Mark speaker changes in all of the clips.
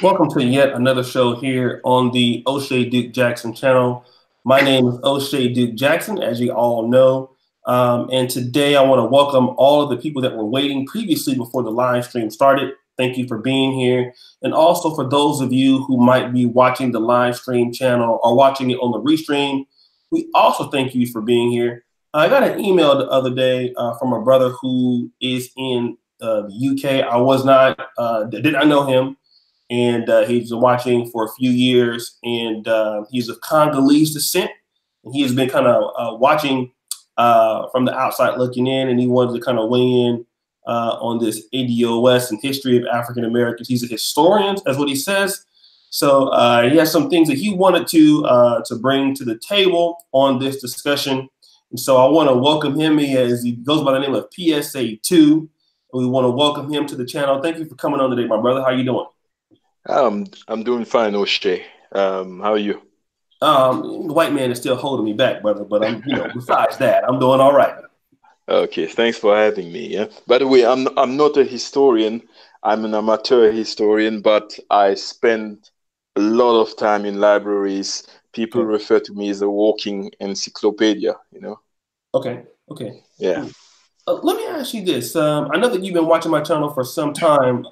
Speaker 1: Welcome to yet another show here on the Oshay Duke Jackson Channel. My name is Oshay Duke Jackson, as you all know. And today I want to welcome all of the people that were waiting previously before the live stream started. Thank you for being here. And also for those of you who might be watching the live stream channel or watching it on the restream, we also thank you for being here. I got an email the other day from a brother who is in the UK. I was not, did not know him. And he's been watching for a few years, and he's of Congolese descent. And he has been kind of watching from the outside looking in, and he wanted to kind of weigh in on this ADOS and history of African Americans. He's a historian, that's what he says. So he has some things that he wanted to bring to the table on this discussion. And so I want to welcome him. He goes by the name of PSA2. We want to welcome him to the channel. Thank you for coming on today, my brother. How you doing?
Speaker 2: I'm doing fine, Oshay. How are you?
Speaker 1: The white man is still holding me back, brother. But besides that, I'm doing all right.
Speaker 2: Okay, thanks for having me. Yeah. By the way, I'm not a historian. I'm an amateur historian, but I spend a lot of time in libraries. People refer to me as a walking encyclopedia.
Speaker 1: Okay.
Speaker 2: Yeah.
Speaker 1: Let me ask you this. I know that you've been watching my channel for some time,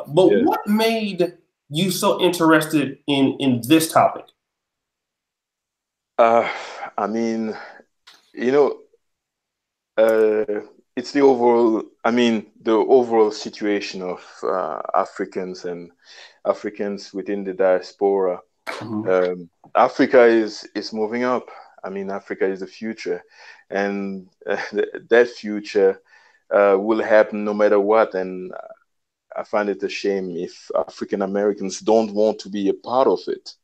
Speaker 1: but
Speaker 2: Yeah.
Speaker 1: what made you so interested in this topic?
Speaker 2: I mean, it's the overall situation of Africans and Africans within the diaspora. Africa is moving up. I mean, Africa is the future, and that future will happen no matter what. And I find it a shame if African Americans don't want to be a part of it.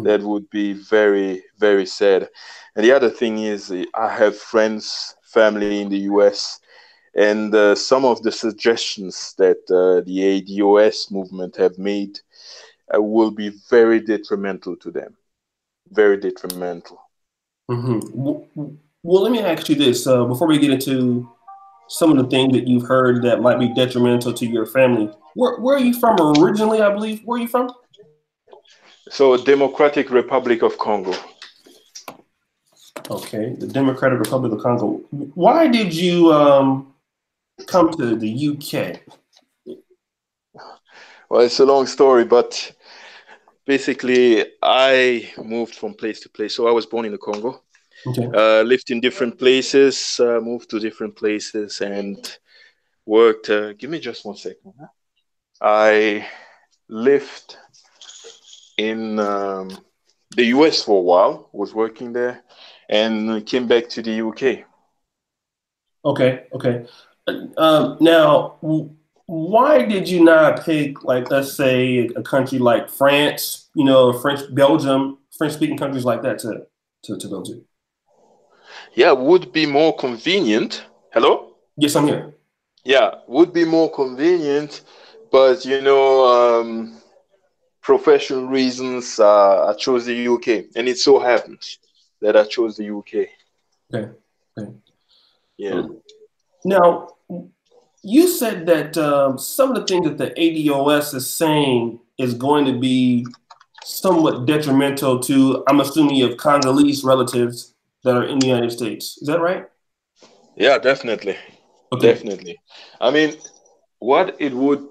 Speaker 2: That would be very, very sad. And the other thing is, I have friends, family in the US, and some of the suggestions that the ADOS movement have made will be very detrimental to them. Very detrimental.
Speaker 1: Well, let me ask you this before we get into some of the things that you've heard that might be detrimental to your family. Where are you from originally, I believe? Where are you from?
Speaker 2: So, Democratic Republic of Congo.
Speaker 1: Okay, the Democratic Republic of Congo. Why did you come to the UK?
Speaker 2: Well, it's a long story, but basically, I moved from place to place. So I was born in the Congo, lived in different places, moved to different places, and worked. Give me just 1 second. I lived in the US for a while, was working there, and came back to the UK.
Speaker 1: Okay. Now, why did you not pick, like, let's say, a country like France, Belgium, French-speaking countries like that to go to?
Speaker 2: Yeah, would be more convenient. Hello?
Speaker 1: Yes, I'm here.
Speaker 2: Yeah, would be more convenient, but professional reasons, I chose the UK, and it so happens that I chose the UK.
Speaker 1: Okay.
Speaker 2: Yeah.
Speaker 1: Now, you said that some of the things that the ADOS is saying is going to be somewhat detrimental to, I'm assuming, of Congolese relatives that are in the United States. Is that right?
Speaker 2: Yeah, definitely. Okay. Definitely. I mean, what it would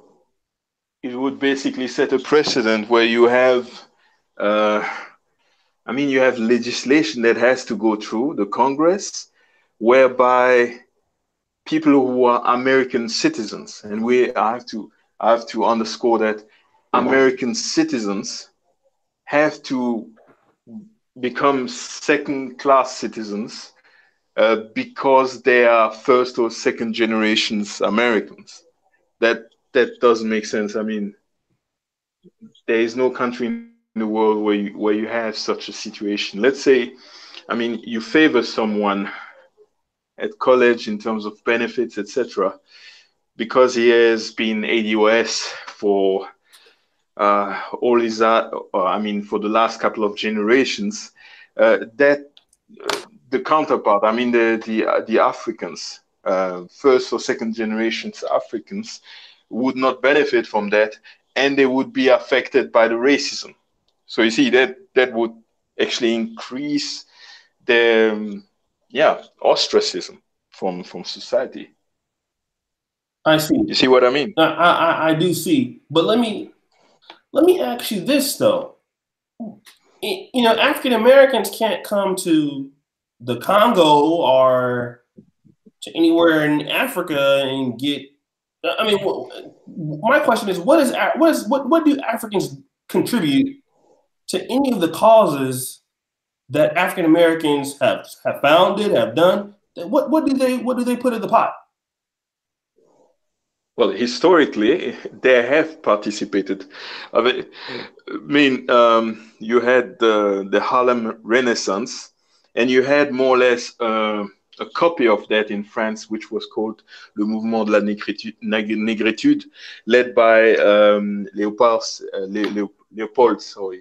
Speaker 2: basically set a precedent where you have, you have legislation that has to go through the Congress, whereby people who are American citizens, and I have to underscore that American citizens have to become second-class citizens because they are first or second generations Americans. That doesn't make sense. I mean, there is no country in the world where you have such a situation. Let's say, you favor someone at college in terms of benefits, etc., because he has been ADOS for for the last couple of generations. That the counterpart, the Africans, first or second generations Africans, would not benefit from that, and they would be affected by the racism. So you see that would actually increase the ostracism from society.
Speaker 1: I see.
Speaker 2: You see what I mean?
Speaker 1: I do see. But let me ask you this though. You know, African Americans can't come to the Congo or to anywhere in Africa and get. I mean, my question is, what do Africans contribute to any of the causes that African Americans have founded, have done? What do they put in the pot?
Speaker 2: Well, historically, they have participated. I mean, you had the Harlem Renaissance, and you had more or less a copy of that in France, which was called Le Mouvement de la Négritude, led by Léopold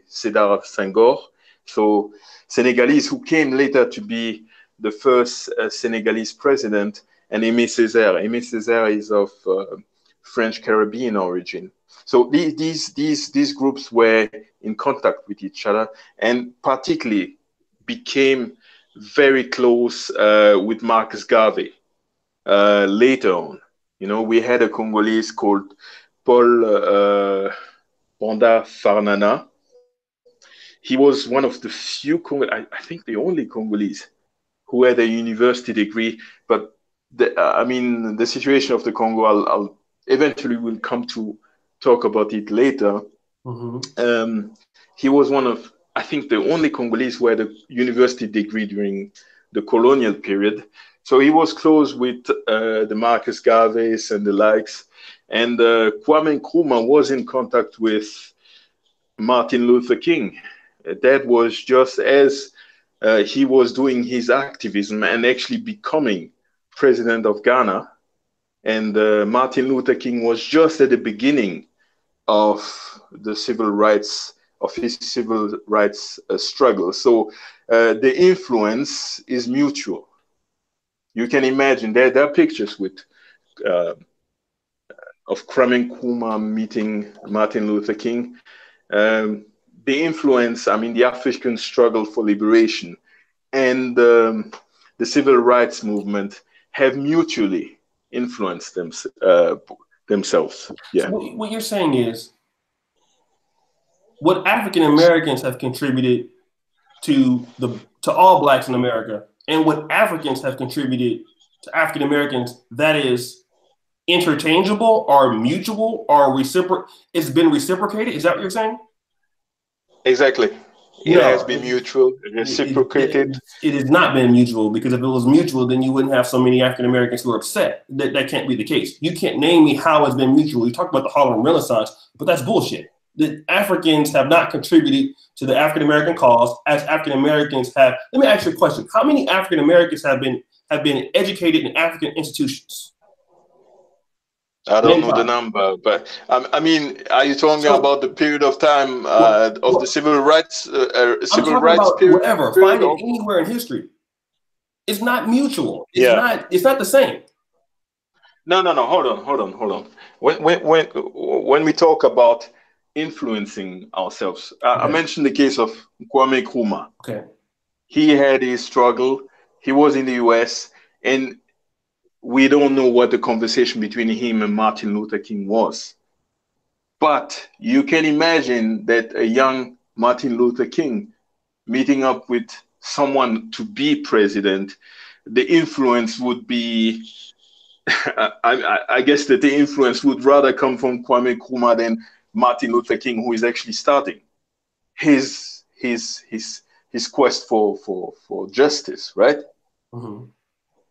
Speaker 2: Sédar Senghor. So Senegalese, who came later to be the first Senegalese president, and Aimé Césaire. Aimé Césaire is of French Caribbean origin. So these groups were in contact with each other, and particularly became very close with Marcus Garvey later on. You know, we had a Congolese called Paul Banda Farnana. He was one of the few, I think the only Congolese who had a university degree. But I mean, the situation of the Congo, I'll eventually will come to talk about it later. Mm-hmm. He was one of, I think, the only Congolese who had a university degree during the colonial period. So he was close with the Marcus Garveys and the likes. And Kwame Nkrumah was in contact with Martin Luther King. That was just as he was doing his activism and actually becoming president of Ghana. And Martin Luther King was just at the beginning of the civil rights, of his civil rights struggle. So the influence is mutual. You can imagine there are pictures with of Kwame Nkrumah meeting Martin Luther King. The influence, I mean, the African struggle for liberation and the civil rights movement have mutually influenced themselves. Yeah.
Speaker 1: So what you're saying is, what African Americans have contributed to all Blacks in America, and what Africans have contributed to African Americans, that is interchangeable or mutual or reciprocal. It's been reciprocated. Is that what you're saying?
Speaker 2: Exactly. It has been mutual, reciprocated.
Speaker 1: It has not been mutual, because if it was mutual, then you wouldn't have so many African Americans who are upset. That can't be the case. You can't name me how it's been mutual. You talk about the Harlem Renaissance, but that's bullshit. The Africans have not contributed to the African American cause as African Americans have. Let me ask you a question. How many African Americans have been educated in African institutions?
Speaker 2: I don't know the number, but I mean, are you talking about the period of time of the civil rights period?
Speaker 1: Whatever, find it anywhere in history. It's not mutual. It's not the same.
Speaker 2: No. Hold on. When we talk about influencing ourselves, I mentioned the case of Kwame Nkrumah.
Speaker 1: Okay.
Speaker 2: He had his struggle. He was in the US, and we don't know what the conversation between him and Martin Luther King was. But you can imagine that a young Martin Luther King meeting up with someone to be president, the influence would be, I guess that the influence would rather come from Kwame Nkrumah than Martin Luther King, who is actually starting his quest for justice, right? Mm-hmm.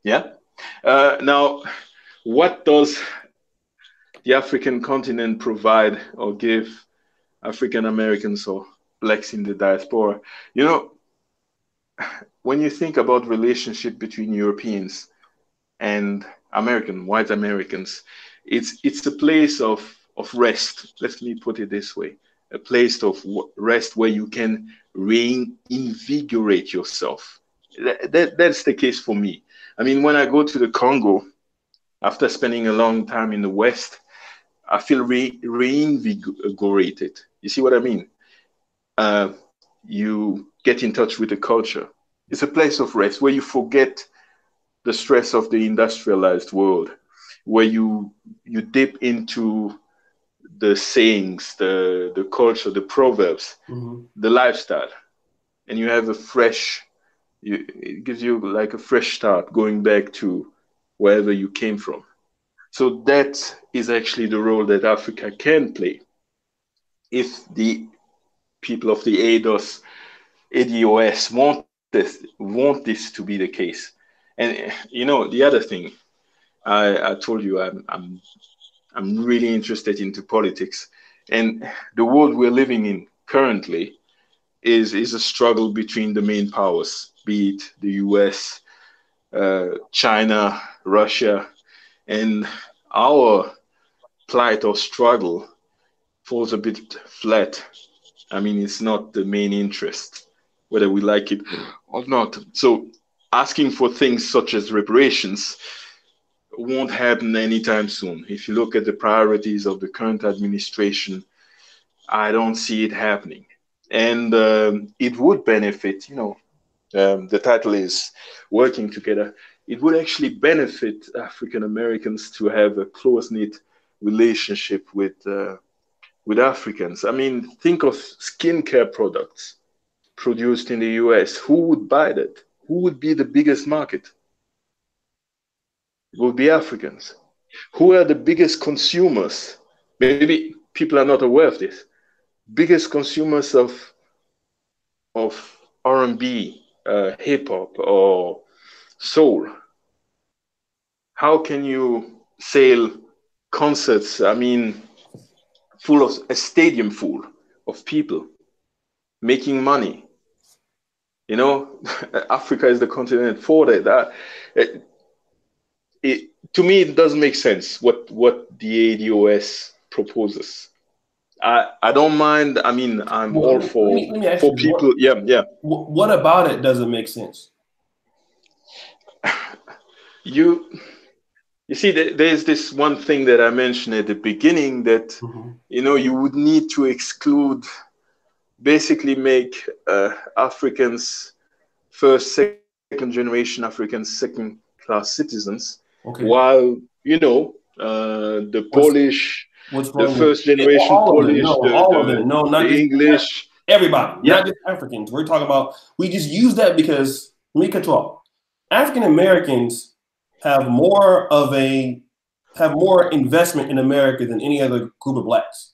Speaker 2: Yeah. Now, what does the African continent provide or give African Americans or Blacks in the diaspora? You know, when you think about relationship between Europeans and white Americans, it's a place of rest. Let me put it this way: a place of rest where you can reinvigorate yourself. That's the case for me. I mean, when I go to the Congo, after spending a long time in the West, I feel reinvigorated. You see what I mean? You get in touch with the culture. It's a place of rest where you forget the stress of the industrialized world, where you dip into the sayings, the culture, the proverbs, the lifestyle, and you have a fresh. It gives you like a fresh start, going back to wherever you came from. So that is actually the role that Africa can play if the people of the ADOS want this to be the case. And the other thing, I told you I'm really interested into politics, and the world we're living in currently is a struggle between the main powers, be it the US, China, Russia, and our plight or struggle falls a bit flat. I mean, it's not the main interest, whether we like it or not. So asking for things such as reparations won't happen anytime soon. If you look at the priorities of the current administration, I don't see it happening. And it would benefit, the title is Working Together. It would actually benefit African Americans to have a close-knit relationship with Africans. I mean, think of skincare products produced in the US. Who would buy that? Who would be the biggest market? It would be Africans. Who are the biggest consumers? Maybe people are not aware of this. Biggest consumers of R&B, hip hop, or soul. How can you sell concerts? I mean, full of a stadium full of people making money. Africa is the continent for that. To me, it doesn't make sense what the ADOS proposes. I don't mind. I mean, I'm all for
Speaker 1: let me ask you,
Speaker 2: people. Yeah.
Speaker 1: What about it doesn't make sense?
Speaker 2: You see, there's this one thing that I mentioned at the beginning that you would need to exclude, basically make Africans first, second generation Africans second-class citizens, while the Polish, the first generation Polish, the English,
Speaker 1: everybody, not just Africans. We're talking about, we just use that because, let me cut you off. African Americans have more investment in America than any other group of blacks.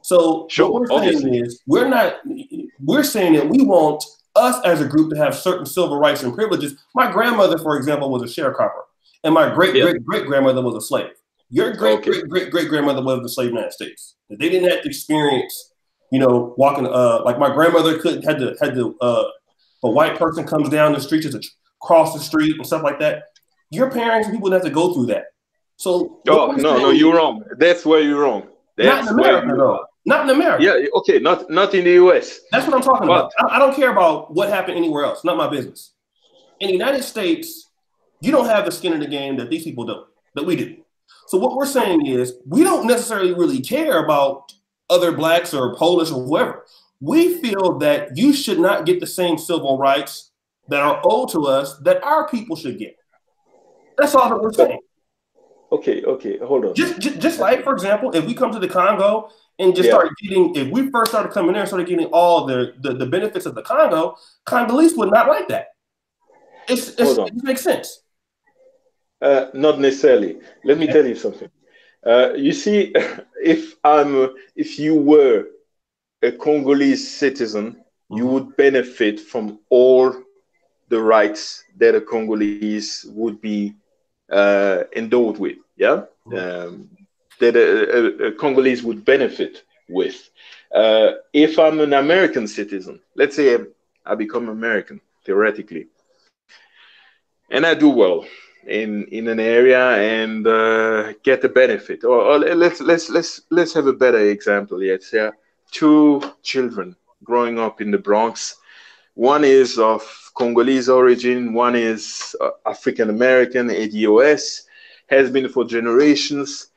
Speaker 1: So what we're saying is, we're saying that we want us as a group to have certain civil rights and privileges. My grandmother, for example, was a sharecropper, and my great-great-great-grandmother was a slave. Your great-great-great-great-grandmother was the slave in the United States. They didn't have to experience, walking, like my grandmother had to a white person comes down the street to cross the street and stuff like that. Your parents and people didn't have to go through that. So
Speaker 2: no, you're wrong. That's where you're wrong.
Speaker 1: Not in America, though. Not in America.
Speaker 2: Yeah, okay, not in the US.
Speaker 1: That's what I'm talking about. I don't care about what happened anywhere else. Not my business. In the United States, you don't have the skin in the game that these people do, that we do. So what we're saying is, we don't necessarily really care about other blacks or Polish or whoever. We feel that you should not get the same civil rights that are owed to us that our people should get. That's all that we're saying.
Speaker 2: Okay, hold on.
Speaker 1: Just like, for example, if we come to the Congo and just start getting, if we first started coming there and started getting all the benefits of the Congo, Congolese would not like that. It makes sense.
Speaker 2: Not necessarily. Let me tell you something. You see, if you were a Congolese citizen, you would benefit from all the rights that a Congolese would be endowed with. Yeah, that a Congolese would benefit with. If I'm an American citizen, let's say I become American theoretically, and I do well in an area and get the benefit. Or let's have a better example. Let's say 2 children growing up in the Bronx. One is of Congolese origin, one is African American, ADOS, has been for generations.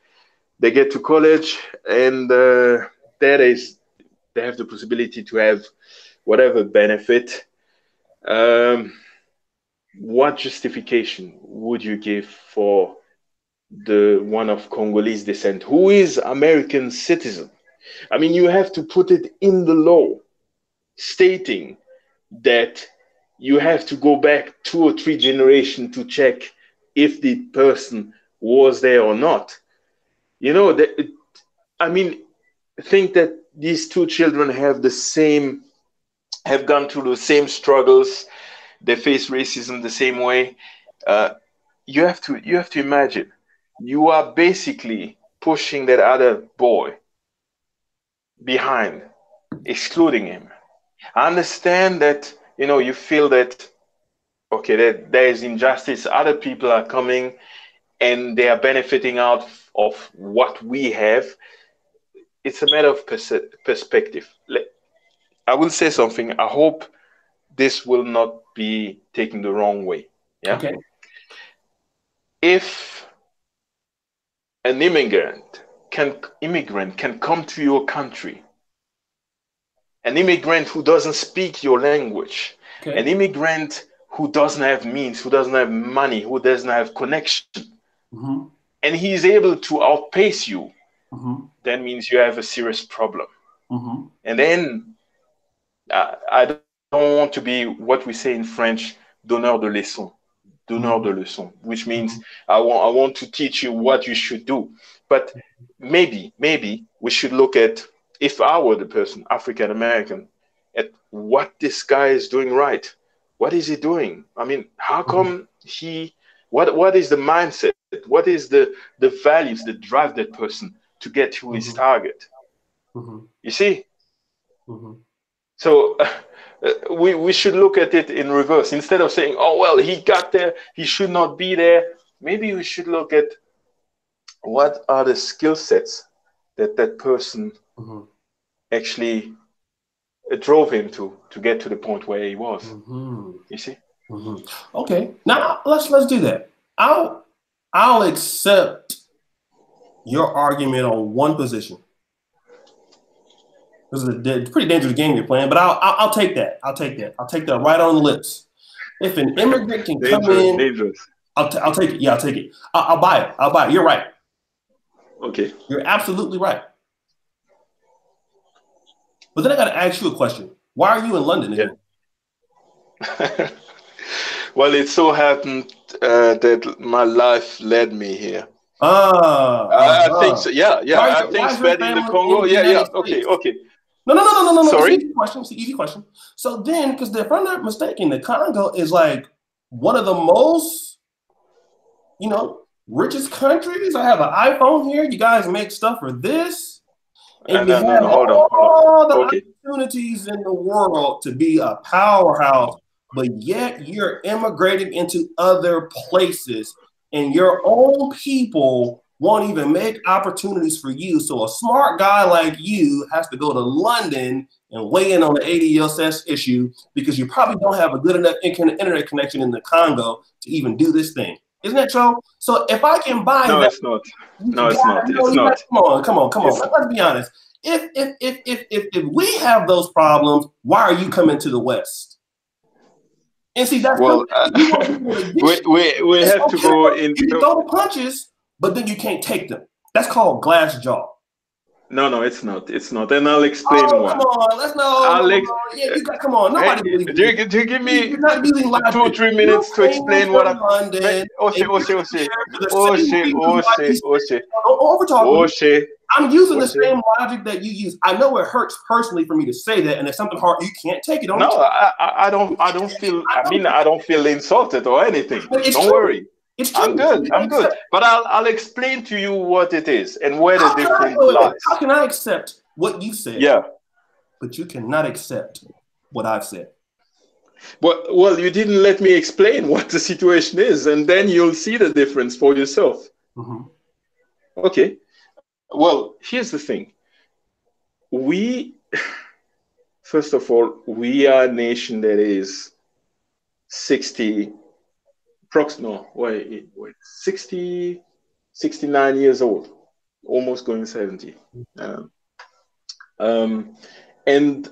Speaker 2: they get to college, and that is, they have the possibility to have whatever benefit. Um, what justification would you give for the one of Congolese descent who is American citizen? I mean, you have to put it in the law, stating that you have to go back 2 or 3 generations to check if the person was there or not. You know, that, I mean, think that these two children have the same, have gone through the same struggles. They face racism the same way. Uh, you have to imagine, you are basically pushing that other boy behind, excluding him. I understand that, you feel that, okay, that there is injustice. Other people are coming and they are benefiting out of what we have. It's a matter of perspective. I will say something. I hope this will not be taken the wrong way. Yeah.
Speaker 1: Okay.
Speaker 2: If an immigrant can come to your country, an immigrant who doesn't speak your language,
Speaker 1: Okay.
Speaker 2: an immigrant who doesn't have means, who doesn't have money, who doesn't have connection,
Speaker 1: Mm-hmm.
Speaker 2: and he's able to outpace you,
Speaker 1: Mm-hmm.
Speaker 2: that means you have a serious problem.
Speaker 1: Mm-hmm.
Speaker 2: And then I don't want to be what we say in French, donneur de leçons, donneur de leçons, which means
Speaker 1: Mm-hmm.
Speaker 2: I want to teach you what you should do. But maybe we should look at, if I were the person, African American, at what this guy is doing right. What is he doing? I mean, how
Speaker 1: Mm-hmm.
Speaker 2: come what is the mindset? What is the values that drive that person to get to his
Speaker 1: Mm-hmm.
Speaker 2: target?
Speaker 1: Mm-hmm.
Speaker 2: You see?
Speaker 1: Mm-hmm.
Speaker 2: So we should look at it in reverse. Instead of saying, oh, well, he got there, he should not be there, maybe we should look at what are the skill sets that that person
Speaker 1: Mm-hmm.
Speaker 2: actually drove him to get to the point where he was.
Speaker 1: Mm-hmm.
Speaker 2: You see?
Speaker 1: Mm-hmm. Okay. Now let's do that. I'll accept your argument on one position. This is a pretty dangerous game you're playing, but I'll take that. I'll take that. I'll take that right on the lips. If an immigrant can come
Speaker 2: Dangerous,
Speaker 1: in,
Speaker 2: dangerous.
Speaker 1: I'll take it. Yeah, I'll take it. I'll buy it. I'll buy it. You're right.
Speaker 2: Okay.
Speaker 1: You're absolutely right. But then I got to ask you a question. Why are you in London again?
Speaker 2: Yeah. Well, it so happened that my life led me here. I think so. Yeah, yeah. I think
Speaker 1: Why is your
Speaker 2: spreading the
Speaker 1: family in
Speaker 2: Congo.
Speaker 1: the
Speaker 2: Yeah, yeah.
Speaker 1: United
Speaker 2: Okay,
Speaker 1: States?
Speaker 2: okay.
Speaker 1: No. It's an
Speaker 2: Sorry.
Speaker 1: easy question. It's an easy question. So then, because if I'm not mistaken, the Congo is like one of the most, richest countries. I have an iPhone here. You guys make stuff for this. And you
Speaker 2: No, no,
Speaker 1: have
Speaker 2: no. Hold on, hold
Speaker 1: all
Speaker 2: on.
Speaker 1: the
Speaker 2: Okay.
Speaker 1: opportunities in the world to be a powerhouse, but yet you're immigrating into other places, and your own people won't even make opportunities for you. So a smart guy like you has to go to London and weigh in on the ADSS issue because you probably don't have a good enough internet connection in the Congo to even do this thing. Isn't that true? So if I can buy
Speaker 2: No,
Speaker 1: that,
Speaker 2: it's not.
Speaker 1: you
Speaker 2: No, it's not. It's not.
Speaker 1: come on.
Speaker 2: It's
Speaker 1: Let's be honest. If we have those problems, why are you coming to the West? And see, that's
Speaker 2: well.
Speaker 1: you want people to get you.
Speaker 2: We
Speaker 1: It's
Speaker 2: have to go
Speaker 1: okay. You can
Speaker 2: into.
Speaker 1: throw the punches, but then you can't take them. That's called glass jaw.
Speaker 2: No, it's not. It's not, and I'll explain
Speaker 1: Oh,
Speaker 2: why.
Speaker 1: come on. Let's no.
Speaker 2: I'll ex-
Speaker 1: Yeah, you got. Come on.
Speaker 2: Hey,
Speaker 1: Nobody believes
Speaker 2: do
Speaker 1: you.
Speaker 2: you give me
Speaker 1: You're not using
Speaker 2: two or
Speaker 1: logic.
Speaker 2: three
Speaker 1: You
Speaker 2: minutes to
Speaker 1: came
Speaker 2: explain what
Speaker 1: to
Speaker 2: I'm?
Speaker 1: London
Speaker 2: Oshay,
Speaker 1: and
Speaker 2: Oshay,
Speaker 1: you're
Speaker 2: Oshay,
Speaker 1: here for the same
Speaker 2: Oshay,
Speaker 1: reasons why
Speaker 2: Oshay,
Speaker 1: these
Speaker 2: Oshay,
Speaker 1: don't over talk me.
Speaker 2: Oshay,
Speaker 1: I'm using the
Speaker 2: Oshay.
Speaker 1: same logic that you use. I know it hurts personally for me to say that, and if something hard, you can't take it.
Speaker 2: No, I don't feel. I mean, I don't feel insulted or anything.
Speaker 1: It's
Speaker 2: Don't
Speaker 1: true.
Speaker 2: worry.
Speaker 1: It's true.
Speaker 2: I'm good. I'm good. But I'll explain to you what it is and where the difference lies.
Speaker 1: How can I accept what you said?
Speaker 2: Yeah.
Speaker 1: But you cannot accept what I've said.
Speaker 2: Well, you didn't let me explain what the situation is, and then you'll see the difference for yourself.
Speaker 1: Mm-hmm.
Speaker 2: Okay. Well, here's the thing. First of all, we are a nation that is 60, no, wait, 60, 69 years old. almost going 70. Um, um, and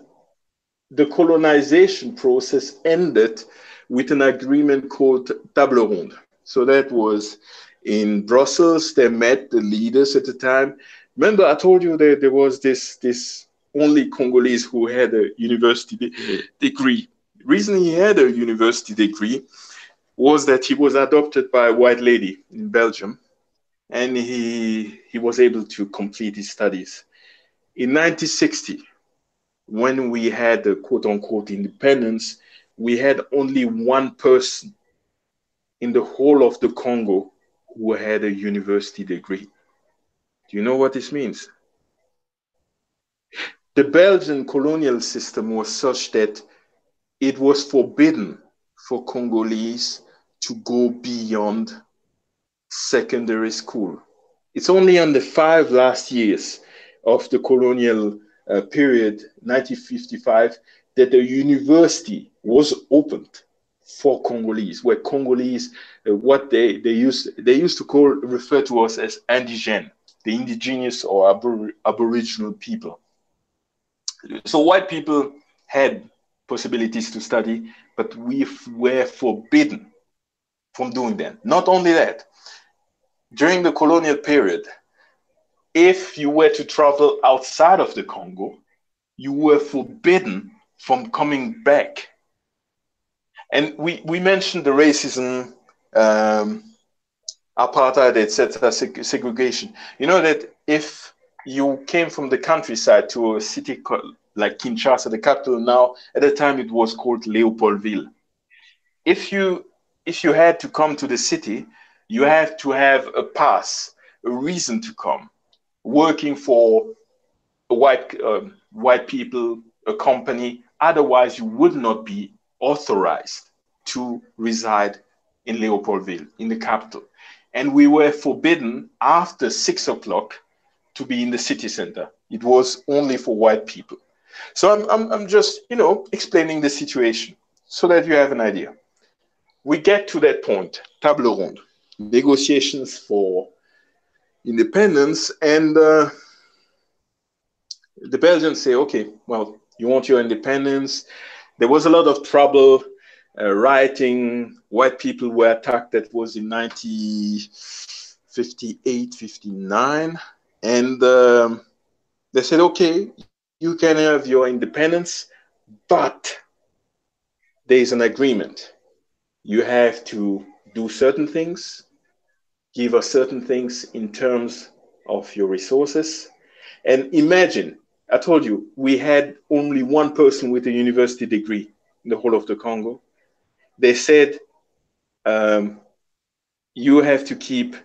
Speaker 2: the colonization process ended with an agreement called Table Ronde. So that was in Brussels. They met the leaders at the time. Remember, I told you that there was this only Congolese who had a university degree. The reason he had a university degree was that he was adopted by a white lady in Belgium, and he was able to complete his studies. In 1960, when we had the quote unquote independence, we had only one person in the whole of the Congo who had a university degree. Do you know what this means? The Belgian colonial system was such that it was forbidden for Congolese to go beyond secondary school. It's only in the 5 last years of the colonial period, 1955, that the university was opened for Congolese, where Congolese, what they used to call, refer to us as indigènes, the indigenous or aboriginal people. So white people had possibilities to study, but we were forbidden from doing that. Not only that, during the colonial period, if you were to travel outside of the Congo, you were forbidden from coming back. And we mentioned the racism, apartheid, etc., segregation. You know that if you came from the countryside to a city like Kinshasa, the capital now, at the time it was called Leopoldville. If you had to come to the city, you had to have a pass, a reason to come, working for white people, a company. Otherwise, you would not be authorized to reside in Leopoldville, in the capital. And we were forbidden after 6 o'clock to be in the city center. It was only for white people. So I'm just, explaining the situation so that you have an idea. We get to that point, table ronde, negotiations for independence, and the Belgians say, okay, well, you want your independence. There was a lot of trouble, rioting. White people were attacked. That was in 1958, 59. And they said, okay, you can have your independence, but there is an agreement. You have to do certain things, give us certain things in terms of your resources. And imagine, I told you, we had only one person with a university degree in the whole of the Congo. They said, you have to keep,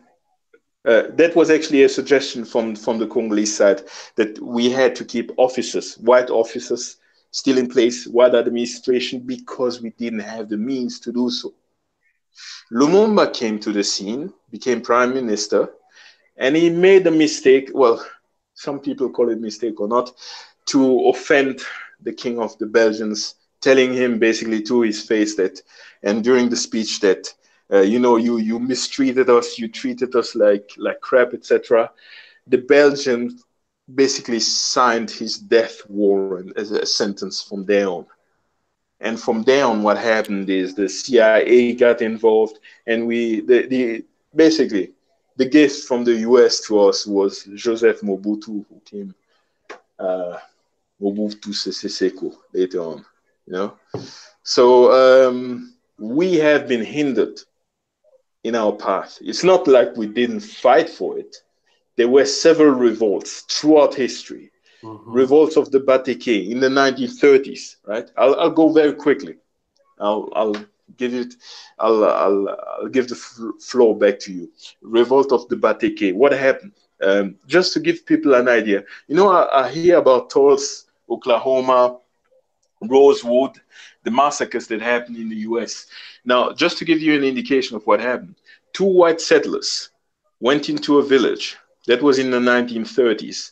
Speaker 2: that was actually a suggestion from the Congolese side, that we had to keep officers, white officers, still in place, white administration, because we didn't have the means to do so. Lumumba came to the scene, became prime minister, and he made a mistake. Well, some people call it mistake or not, to offend the king of the Belgians, telling him basically to his face that, and during the speech that, you mistreated us, you treated us like crap, etc. The Belgians basically signed his death warrant as a sentence from there on. And from there on, what happened is the CIA got involved, and basically the gift from the US to us was Joseph Mobutu, who came, Mobutu Sese Seko later on, So we have been hindered in our path. It's not like we didn't fight for it. There were several revolts throughout history. Revolts of the Bateke in the 1930s, right? I'll go very quickly. I'll give it. I'll give the floor back to you. Revolt of the Bateke. What happened? Just to give people an idea. I hear about Tulsa, Oklahoma, Rosewood, the massacres that happened in the U.S. Now, just to give you an indication of what happened, 2 white settlers went into a village. That was in the 1930s.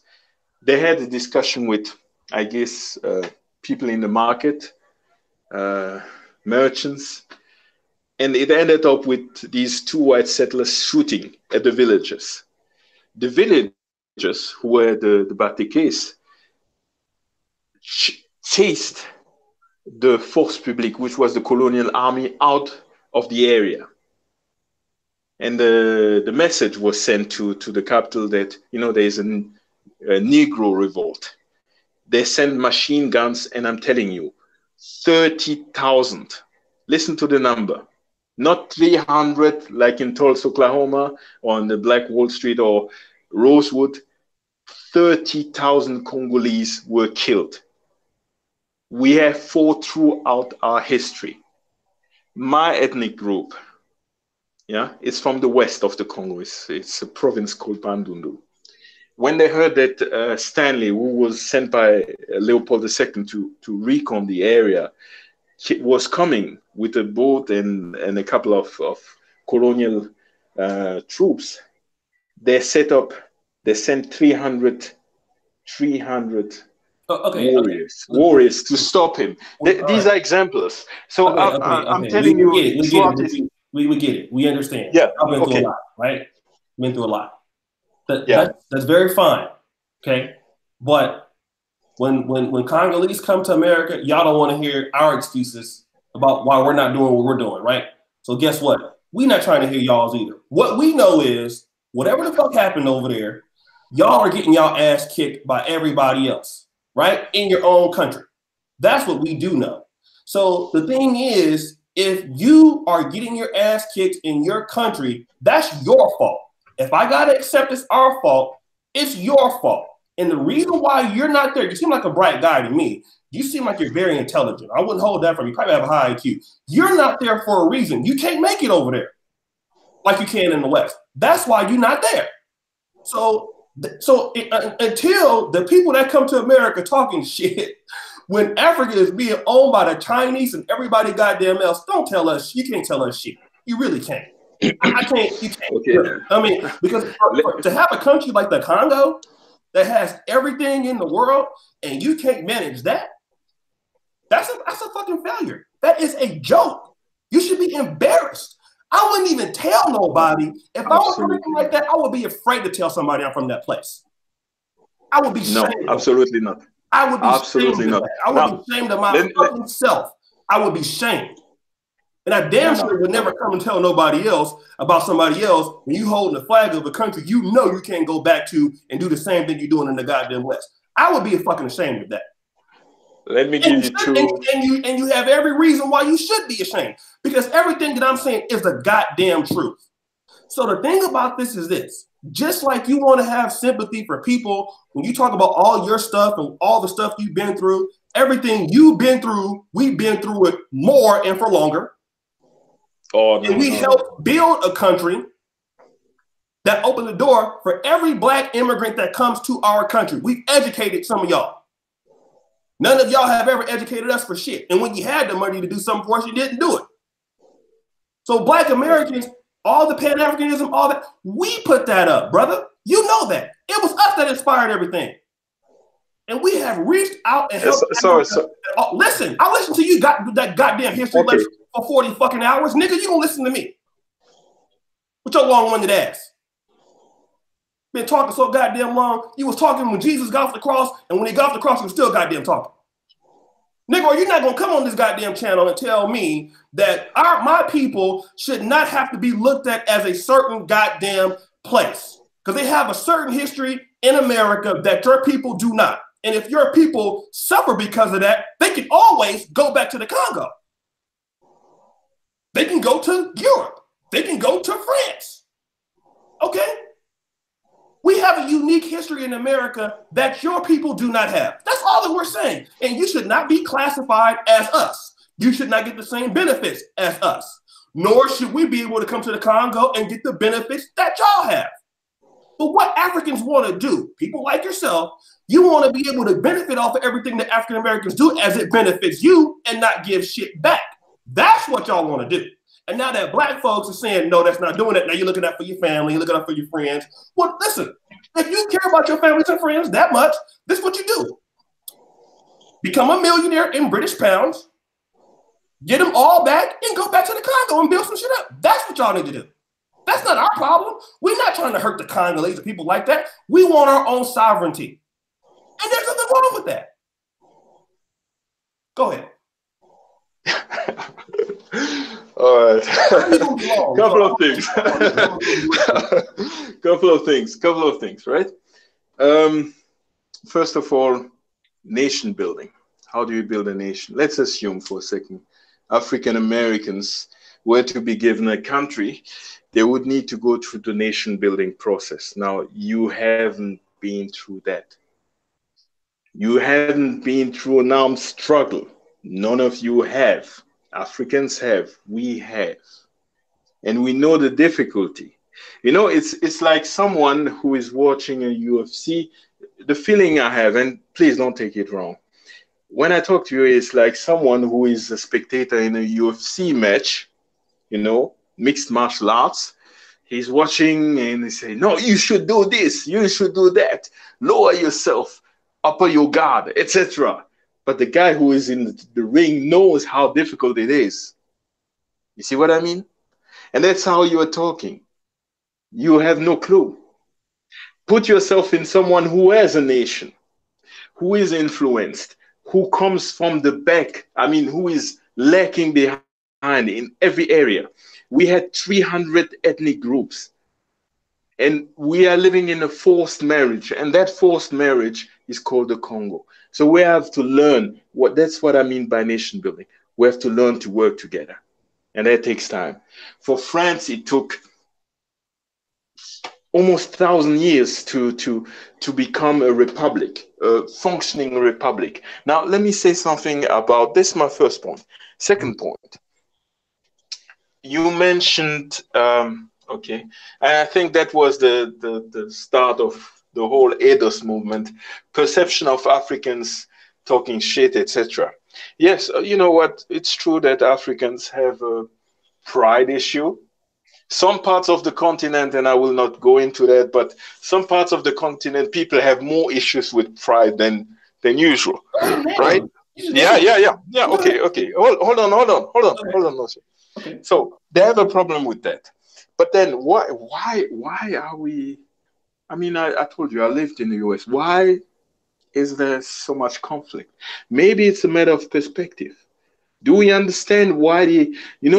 Speaker 2: They had a discussion with, I guess, people in the market, merchants, and it ended up with these 2 white settlers shooting at the villagers. The villagers who were the Batekes, chased the force publique, which was the colonial army, out of the area. And the message was sent to the capital that, there is a Negro revolt. They sent machine guns, and I'm telling you, 30,000. Listen to the number. Not 300 like in Tulsa, Oklahoma, or on the Black Wall Street or Rosewood. 30,000 Congolese were killed. We have fought throughout our history. My ethnic group, it's from the west of the Congo. It's a province called Bandundu. When they heard that Stanley, who was sent by Leopold II to recon the area, was coming with a boat and a couple of colonial troops, they sent 300 warriors to stop him. These are examples. So I'm telling you,
Speaker 1: we get it. We understand.
Speaker 2: Yeah.
Speaker 1: I've been through a lot, right? Been through a lot. That's very fine. Okay. But when Congolese come to America, y'all don't want to hear our excuses about why we're not doing what we're doing, right? So guess what? We're not trying to hear y'all's either. What we know is whatever the fuck happened over there, y'all are getting y'all ass kicked by everybody else, right? In your own country. That's what we do know. So the thing is, if you are getting your ass kicked in your country, that's your fault. If I gotta accept it's our fault, it's your fault. And the reason why you're not there, you seem like a bright guy to me. You seem like you're very intelligent. I wouldn't hold that from you. You probably have a high IQ. You're not there for a reason. You can't make it over there like you can in the West. That's why you're not there. So until the people that come to America talking shit, when Africa is being owned by the Chinese and everybody goddamn else, don't tell us, you can't tell us shit. You really can't. I can't, you can't. Okay. I mean, because to have a country like the Congo that has everything in the world and you can't manage that, that's a fucking failure. That is a joke. You should be embarrassed. I wouldn't even tell nobody. If I was something like that, I would be afraid to tell somebody I'm from that place. I would be shamed.
Speaker 2: No, absolutely not.
Speaker 1: I would be absolutely not. I would be ashamed of my fucking self. I would be shamed. And I damn sure would never come and tell nobody else about somebody else when you holding the flag of a country you know you can't go back to and do the same thing you're doing in the goddamn West. I would be fucking ashamed of that.
Speaker 2: Let me give you two.
Speaker 1: And you have every reason why you should be ashamed, because everything that I'm saying is the goddamn truth. So the thing about this is this: just like you want to have sympathy for people when you talk about all your stuff and all the stuff you've been through, everything you've been through, we've been through it more and for longer. And we helped build a country that opened the door for every black immigrant that comes to our country. We've educated some of y'all. None of y'all have ever educated us for shit. And when you had the money to do something for us, you didn't do it. So black Americans, all the Pan-Africanism, all that, we put that up, brother. You know that. It was us that inspired everything. And we have reached out and helped. Listen, I listened to you that goddamn history lecture for 40 fucking hours. Nigga, you don't listen to me. With your long-winded ass. Been talking so goddamn long. You was talking when Jesus got off the cross, and when he got off the cross, he was still goddamn talking. Nigga, you're not gonna come on this goddamn channel and tell me that my people should not have to be looked at as a certain goddamn place. Because they have a certain history in America that your people do not. And if your people suffer because of that, they can always go back to the Congo. They can go to Europe. They can go to France. Okay? We have a unique history in America that your people do not have. That's all that we're saying. And you should not be classified as us. You should not get the same benefits as us. Nor should we be able to come to the Congo and get the benefits that y'all have. But what Africans want to do, people like yourself, you want to be able to benefit off of everything that African Americans do as it benefits you and not give shit back. That's what y'all want to do. And now that black folks are saying, no, that's not doing it. Now you're looking out for your family, you're looking out for your friends. Well, listen, if you care about your families and friends that much, this is what you do. Become a millionaire in British pounds, get them all back, and go back to the Congo and build some shit up. That's what y'all need to do. That's not our problem. We're not trying to hurt the Congolese or people like that. We want our own sovereignty. And there's nothing wrong with that. Go ahead.
Speaker 2: All right. Couple of things, right? First of all, nation building. How do you build a nation? Let's assume for a second African Americans were to be given a country, they would need to go through the nation building process. Now, you haven't been through that. You haven't been through an armed struggle. None of you have. Africans have. We have. And we know the difficulty. You know, it's like someone who is watching a UFC. The feeling I have, and please don't take it wrong, when I talk to you, it's like someone who is a spectator in a UFC match, you know, mixed martial arts. He's watching and he say, no, you should do this, you should do that, lower yourself, upper your guard, etc. But the guy who is in the ring knows how difficult it is. You see what I mean? And that's how you are talking. You have no clue. Put yourself in someone who has a nation, who is influenced, who comes from the back, I mean, who is lacking behind in every area. We had 300 ethnic groups, and we are living in a forced marriage, and that forced marriage is called the Congo. So we have to learn, that's what I mean by nation building. We have to learn to work together, and that takes time. For France, it took almost 1,000 years to become a republic, a functioning republic. Now, let me say something about this, my first point. Second point, you mentioned, okay, and I think that was the start of the whole ADOS movement, perception of Africans talking shit, etc. Yes, you know what, it's true that Africans have a pride issue. Some parts of the continent, and I will not go into that, but some parts of the continent, people have more issues with pride than usual, right? Yeah. Okay. Hold on. Okay. So they have a problem with that. But then why are we? I mean, I told you I lived in the US. Why is there so much conflict? Maybe it's a matter of perspective. Do we understand why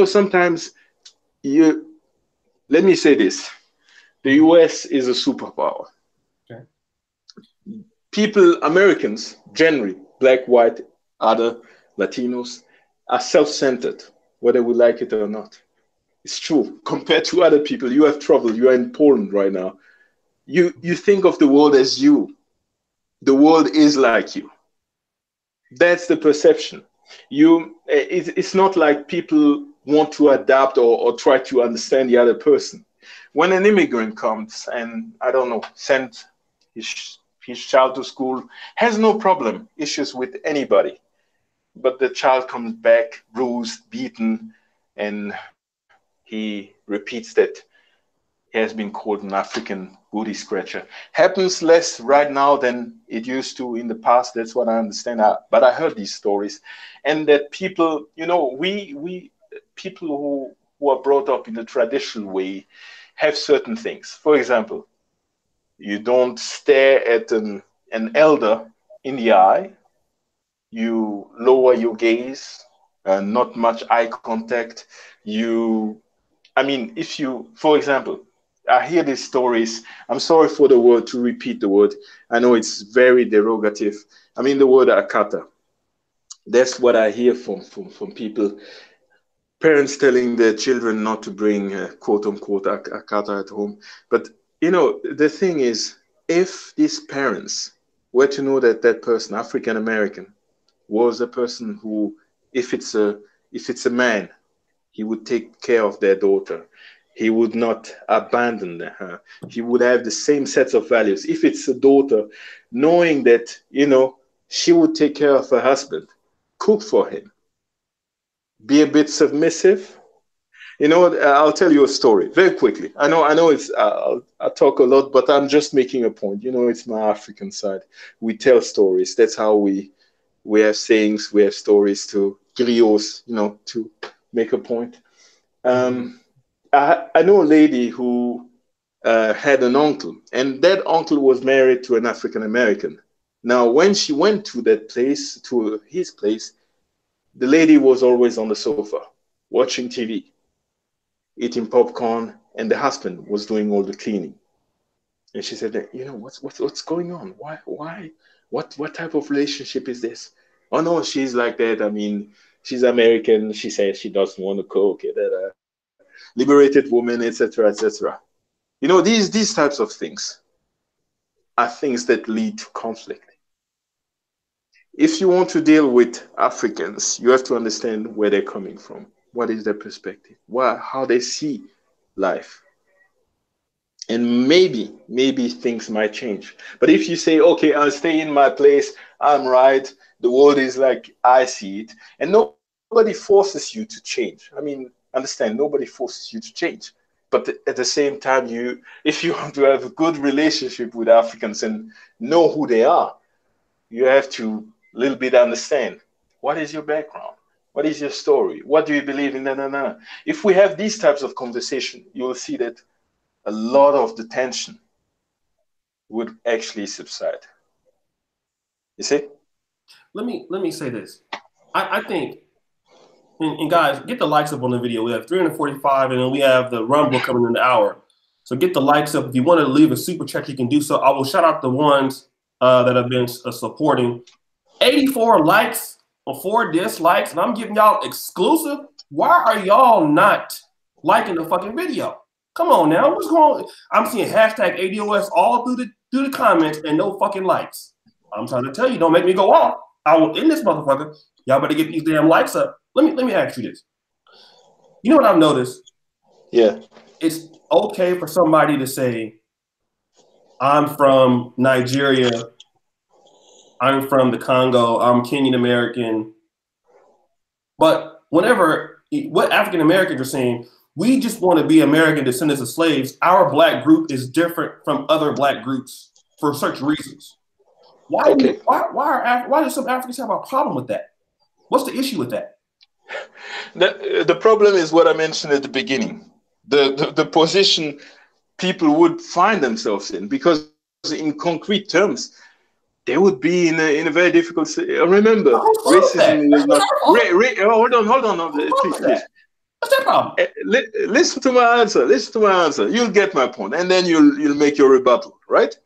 Speaker 2: sometimes let me say this. The US is a superpower. Okay. People, Americans, generally, black, white, other, Latinos, are self-centered, whether we like it or not. It's true. Compared to other people, you have trouble. You are in Poland right now. You think of the world as you. The world is like you. That's the perception. It's not like people want to adapt or try to understand the other person. When an immigrant comes and, I don't know, send his child to school, has no problem, issues with anybody. But the child comes back bruised, beaten, and he repeats that he has been called an African booty scratcher. Happens less right now than it used to in the past. That's what I understand. But I heard these stories. And that people, we people who are brought up in the traditional way have certain things. For example, you don't stare at an elder in the eye. You lower your gaze, not much eye contact. For example, I hear these stories. I'm sorry for the word, to repeat the word. I know it's very derogative. I mean the word akata. That's what I hear from people. Parents telling their children not to bring quote unquote akata at home. But the thing is, if these parents were to know that that person, African American, was a person who, if it's a man, he would take care of their daughter. He would not abandon her. He would have the same sets of values. If it's a daughter, knowing that, she would take care of her husband, cook for him, be a bit submissive. I'll tell you a story very quickly. I know it's, I talk a lot, but I'm just making a point. It's my African side. We tell stories. That's how we have sayings, we have stories to griots, to make a point. I know a lady who had an uncle, and that uncle was married to an African American. Now, when she went to that place, to his place, the lady was always on the sofa watching TV, eating popcorn, and the husband was doing all the cleaning. And she said, you know, what's going on? Why? What type of relationship is this? Oh no, she's like that. I mean, she's American. She says she doesn't want to cook. Liberated woman, etc., etc. You know, these types of things are things that lead to conflict. If you want to deal with Africans, you have to understand where they're coming from. What is their perspective? How they see life. And maybe things might change. But if you say, okay, I'll stay in my place, I'm right, the world is like I see it, and nobody forces you to change. I mean, understand, nobody forces you to change. But at the same time, if you want to have a good relationship with Africans and know who they are, you have to a little bit understand what is your background, what is your story, what do you believe in. If we have these types of conversation, you will see that a lot of the tension would actually subside. You see?
Speaker 1: Let me say this. I think, and guys, get the likes up on the video. We have 345, and then we have the Rumble coming in the hour. So get the likes up. If you want to leave a super chat, you can do so. I will shout out the ones that have been supporting. 84 likes or 4 dislikes, and I'm giving y'all exclusive. Why are y'all not liking the fucking video? Come on now, what's going on? I'm seeing hashtag ADOS all through the comments and no fucking likes. I'm trying to tell you, don't make me go off. I will end this motherfucker. Y'all better get these damn likes up. Let me ask you this. You know what I've noticed?
Speaker 2: Yeah.
Speaker 1: It's okay for somebody to say, I'm from Nigeria, I'm from the Congo, I'm Kenyan American. But whenever, what African Americans are saying, we just want to be American descendants of slaves. Our black group is different from other black groups for certain reasons. Why do some Africans have a problem with that? What's the issue with that?
Speaker 2: The problem is what I mentioned at the beginning. The position people would find themselves in, because in concrete terms, they would be in a very difficult. Remember, racism is not. Hold on, no, please.
Speaker 1: What's that problem?
Speaker 2: Listen to my answer. Listen to my answer. You'll get my point, and then you'll make your rebuttal, right?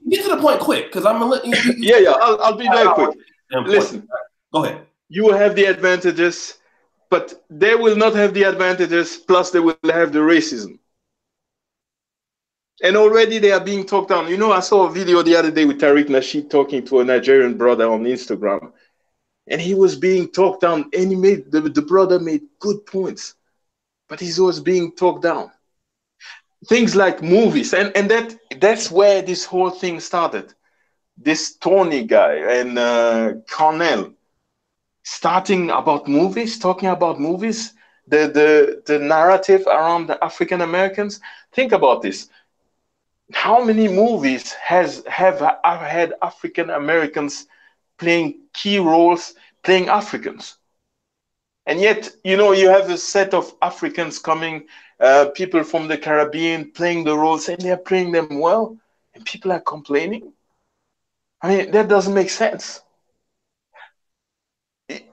Speaker 1: Get to the point quick, because I'm gonna let you.
Speaker 2: Yeah. I'll be very quick. Listen,
Speaker 1: go ahead.
Speaker 2: You will have the advantages, but they will not have the advantages. Plus, they will have the racism. And already they are being talked down. You know, I saw a video the other day with Tariq Nasheed talking to a Nigerian brother on Instagram, and he was being talked down. And he made the brother made good points, but he was being talked down. Things like movies, and that's where this whole thing started. This Tony guy and Cornell starting about movies, talking about movies, the narrative around the African Americans. Think about this. How many movies have had African Americans playing key roles, playing Africans? And yet, you know, you have a set of Africans coming, people from the Caribbean playing the roles, and they're playing them well, and people are complaining. I mean, that doesn't make sense.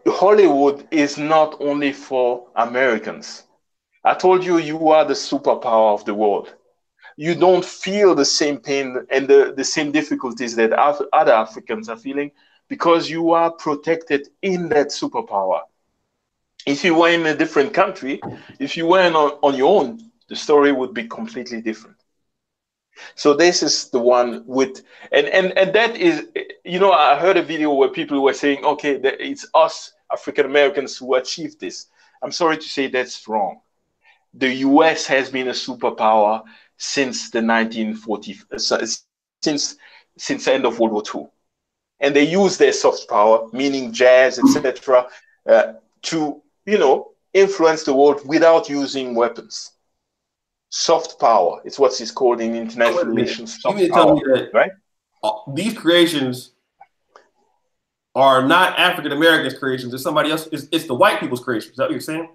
Speaker 2: Hollywood is not only for Americans. I told you, you are the superpower of the world. You don't feel the same pain and the same difficulties that other Africans are feeling, because you are protected in that superpower. If you were in a different country, if you were on your own, the story would be completely different. So this is the one with, and that is, you know, I heard a video where people were saying, okay, it's us African Americans who achieved this. I'm sorry to say that's wrong. The US has been a superpower since the 1940s, since the end of World War II. And they use their soft power, meaning jazz, etc., to, you know, influence the world without using weapons. Soft power, it's what is called in international relations.
Speaker 1: You mean to tell me that,
Speaker 2: right?
Speaker 1: These creations are not African Americans' creations, it's somebody else, it's the white people's creations. Is that what you're saying?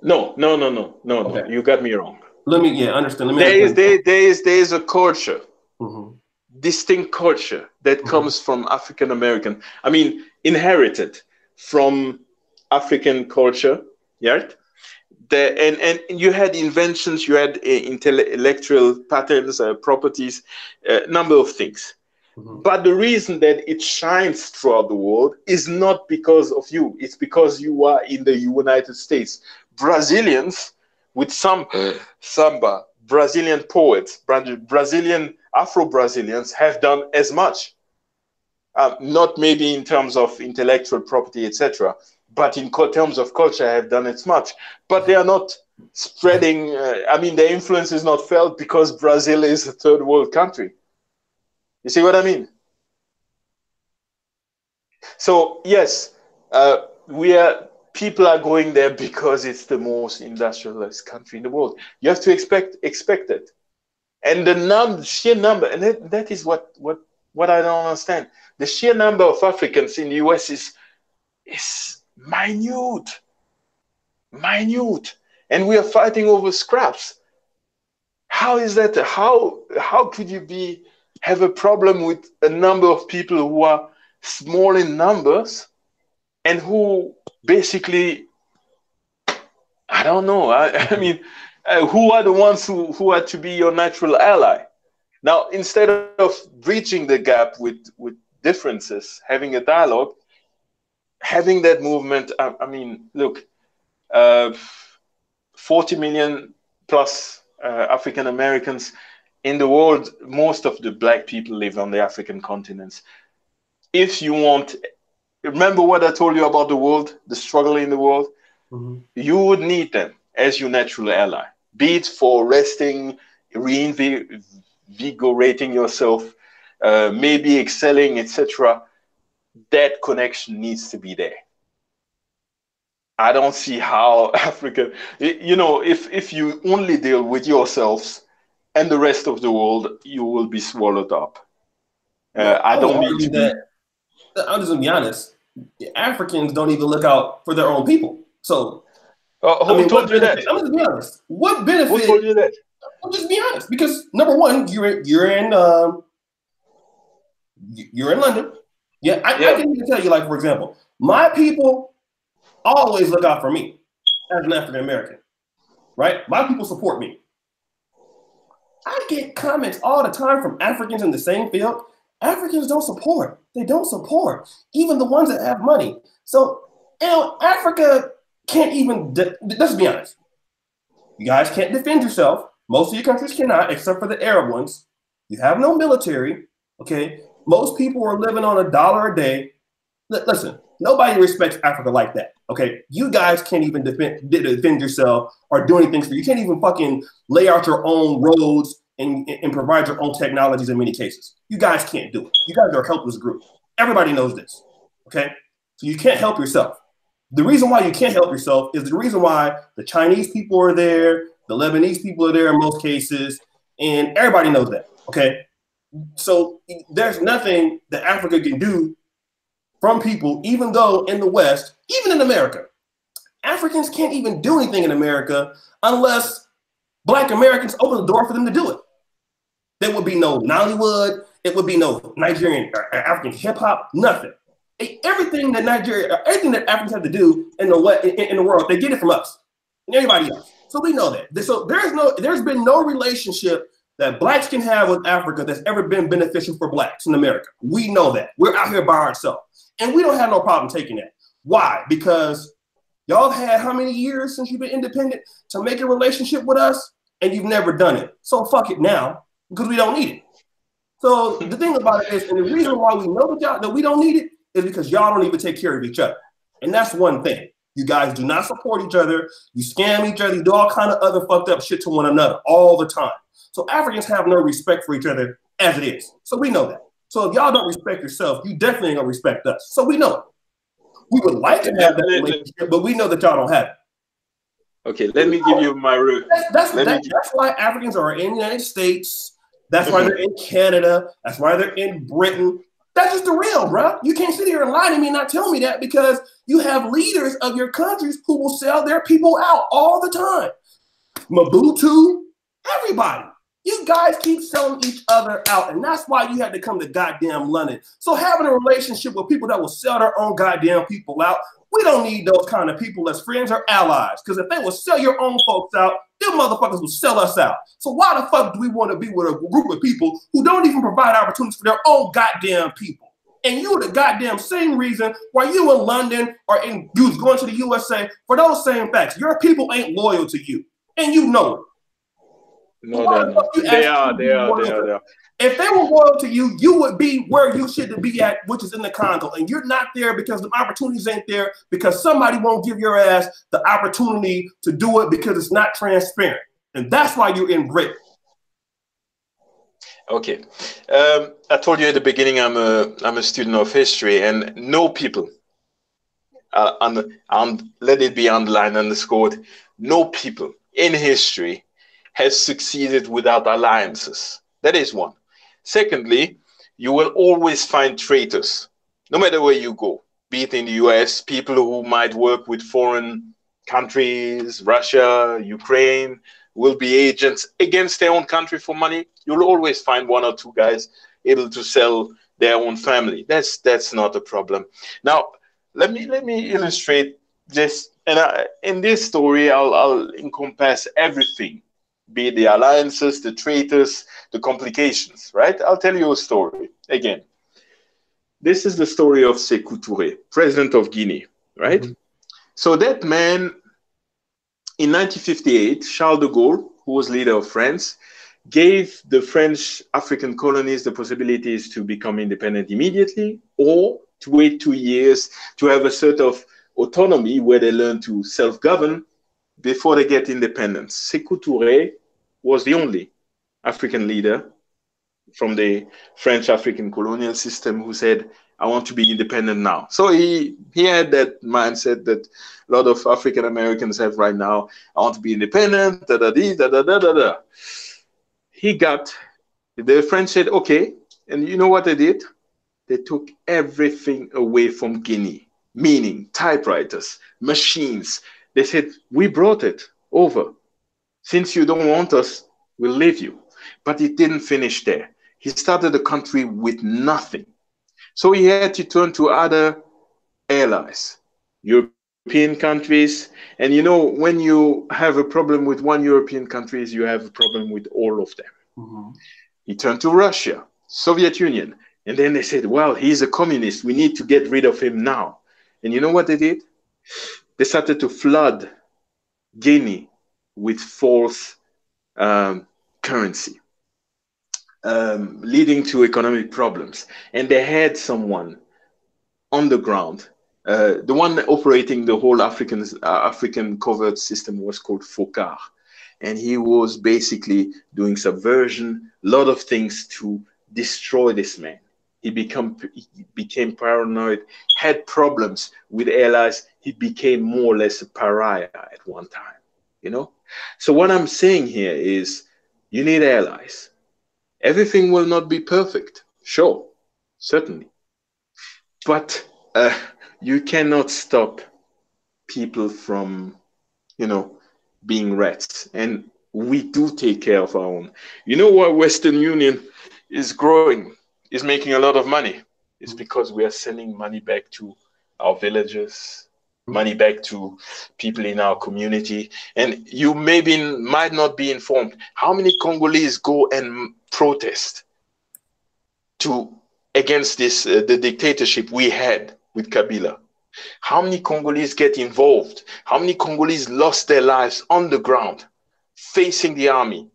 Speaker 2: No, no, no, no, no, no.
Speaker 1: Okay.
Speaker 2: You got me wrong.
Speaker 1: Understand. Let me
Speaker 2: There is
Speaker 1: understand.
Speaker 2: there is a culture,
Speaker 1: Mm-hmm.
Speaker 2: distinct culture that
Speaker 1: Mm-hmm.
Speaker 2: comes from African American. I mean, inherited from African culture. Yeah. And you had inventions, you had intellectual patterns, properties, number of things.
Speaker 1: Mm-hmm.
Speaker 2: But the reason that it shines throughout the world is not because of you. It's because you are in the United States. Brazilians with some samba, Brazilian poets, Brazilian Afro-Brazilians have done as much. Not maybe in terms of intellectual property, etc., but in terms of culture, have done as much. But they are not spreading. I mean, their influence is not felt because Brazil is a third world country. You see what I mean? So yes, we are. People are going there because it's the most industrialized country in the world. You have to expect it, and the sheer number, and that is what I don't understand. The sheer number of Africans in the US is minute, minute, and we are fighting over scraps. How is that? How could you have a problem with a number of people who are small in numbers and who basically, I don't know. I mean, who are the ones who are to be your natural ally? Now, instead of bridging the gap with differences, having a dialogue, having that movement. I mean, look, uh, 40 million plus African Americans in the world. Most of the black people live on the African continents. If you want, remember what I told you about the world, the struggle in the world.
Speaker 1: Mm-hmm.
Speaker 2: You would need them as your natural ally, be it for resting, reinvigorating yourself, maybe excelling, etc. That connection needs to be there. I don't see how Africa, if you only deal with yourselves and the rest of the world, you will be swallowed up.
Speaker 1: Well,
Speaker 2: I
Speaker 1: I would
Speaker 2: don't mean
Speaker 1: argue
Speaker 2: to be.
Speaker 1: that I'm just gonna be honest. Africans don't even look out for their own people. So, I
Speaker 2: Who
Speaker 1: mean, what
Speaker 2: told you that?
Speaker 1: benefit? I'm just be honest. What
Speaker 2: Who
Speaker 1: benefit?
Speaker 2: told you that?
Speaker 1: I'll just be honest because number one, you're in London. Yeah, I
Speaker 2: Yeah.
Speaker 1: can even tell you, like for example, my people always look out for me as an African American, right? My people support me. I get comments all the time from Africans in the same field. Africans don't support. They don't support, even the ones that have money. So, Africa can't even, let's be honest. You guys can't defend yourself. Most of your countries cannot, except for the Arab ones. You have no military, okay? Most people are living on $1 a day. Listen, nobody respects Africa like that. Okay, you guys can't even defend yourself or do anything for you. You can't even fucking lay out your own roads and provide your own technologies in many cases. You guys can't do it. You guys are a helpless group. Everybody knows this. Okay, so you can't help yourself. The reason why you can't help yourself is the reason why the Chinese people are there, the Lebanese people are there in most cases, and everybody knows that. Okay, so there's nothing that Africa can do from people, even though in the West, even in America, Africans can't even do anything in America unless Black Americans open the door for them to do it. There would be no Nollywood, it would be no Nigerian or African hip hop, nothing. Everything that everything that Africans have to do in the world, they get it from us and everybody else. So we know that. So there's been no relationship that Blacks can have with Africa that's ever been beneficial for Blacks in America. We know that. We're out here by ourselves. And we don't have no problem taking that. Why? Because y'all have had how many years since you've been independent to make a relationship with us, and you've never done it. So fuck it now, because we don't need it. So the thing about it is, and the reason why we know that we don't need it is because y'all don't even take care of each other. And that's one thing. You guys do not support each other. You scam each other. You do all kind of other fucked up shit to one another all the time. So Africans have no respect for each other as it is. So we know that. So if y'all don't respect yourself, you definitely ain't gonna respect us. So we know it. We would like to have that relationship, but we know that y'all don't have it.
Speaker 2: Okay, let me give you my root.
Speaker 1: That's why Africans are in the United States. That's why they're in Canada. That's why they're in Britain. That's just the real, bro. You can't sit here and lie to me and not tell me that, because you have leaders of your countries who will sell their people out all the time. Mobutu, everybody. You guys keep selling each other out, and that's why you had to come to goddamn London. So having a relationship with people that will sell their own goddamn people out, we don't need those kind of people as friends or allies, because if they will sell your own folks out, them motherfuckers will sell us out. So why the fuck do we want to be with a group of people who don't even provide opportunities for their own goddamn people? And you the goddamn same reason why you in London or you was going to the USA for those same facts. Your people ain't loyal to you, and you know it.
Speaker 2: No, they are.
Speaker 1: If they were loyal to you, you would be where you should be at, which is in the Congo. And you're not there because the opportunities ain't there, because somebody won't give your ass the opportunity to do it because it's not transparent. And that's why you're in Britain.
Speaker 2: Okay. I told you at the beginning I'm a student of history, and no people, let it be underlined, underscored, no people in history has succeeded without alliances. That is one. Secondly, you will always find traitors, no matter where you go, be it in the US, people who might work with foreign countries, Russia, Ukraine, will be agents against their own country for money. You'll always find one or two guys able to sell their own family. That's not a problem. Now, let me illustrate this. And in this story, I'll encompass everything, be it the alliances, the traitors, the complications, right? I'll tell you a story again. This is the story of Sékou Touré, president of Guinea, right? Mm-hmm. So that man, in 1958, Charles de Gaulle, who was leader of France, gave the French African colonies the possibilities to become independent immediately, or to wait 2 years to have a sort of autonomy where they learn to self-govern before they get independence. Sékou Touré was the only African leader from the French African colonial system who said, I want to be independent now. So he had that mindset that a lot of African Americans have right now. I want to be independent, da-da-dee. The French said, okay. And you know what they did? They took everything away from Guinea, meaning typewriters, machines. They said, we brought it over. Since you don't want us, we'll leave you. But it didn't finish there. He started a country with nothing. So he had to turn to other allies, European countries. And you know, when you have a problem with one European country, you have a problem with all of them. Mm-hmm. He turned to Russia, Soviet Union. And then they said, well, he's a communist. We need to get rid of him now. And you know what they did? They started to flood Guinea with false currency, leading to economic problems. And they had someone on the ground. The one operating the whole African covert system was called Fokar. And he was basically doing subversion, a lot of things to destroy this man. He became paranoid, had problems with allies. He became more or less a pariah at one time, you know? So what I'm saying here is you need allies. Everything will not be perfect. Sure, certainly. But you cannot stop people from, you know, being rats. And we do take care of our own. You know why Western Union is growing, is making a lot of money? It's because we are sending money back to our villages, money back to people in our community. And you might not be informed how many Congolese go and protest against this the dictatorship we had with Kabila. How many Congolese get involved? How many Congolese lost their lives on the ground, facing the army,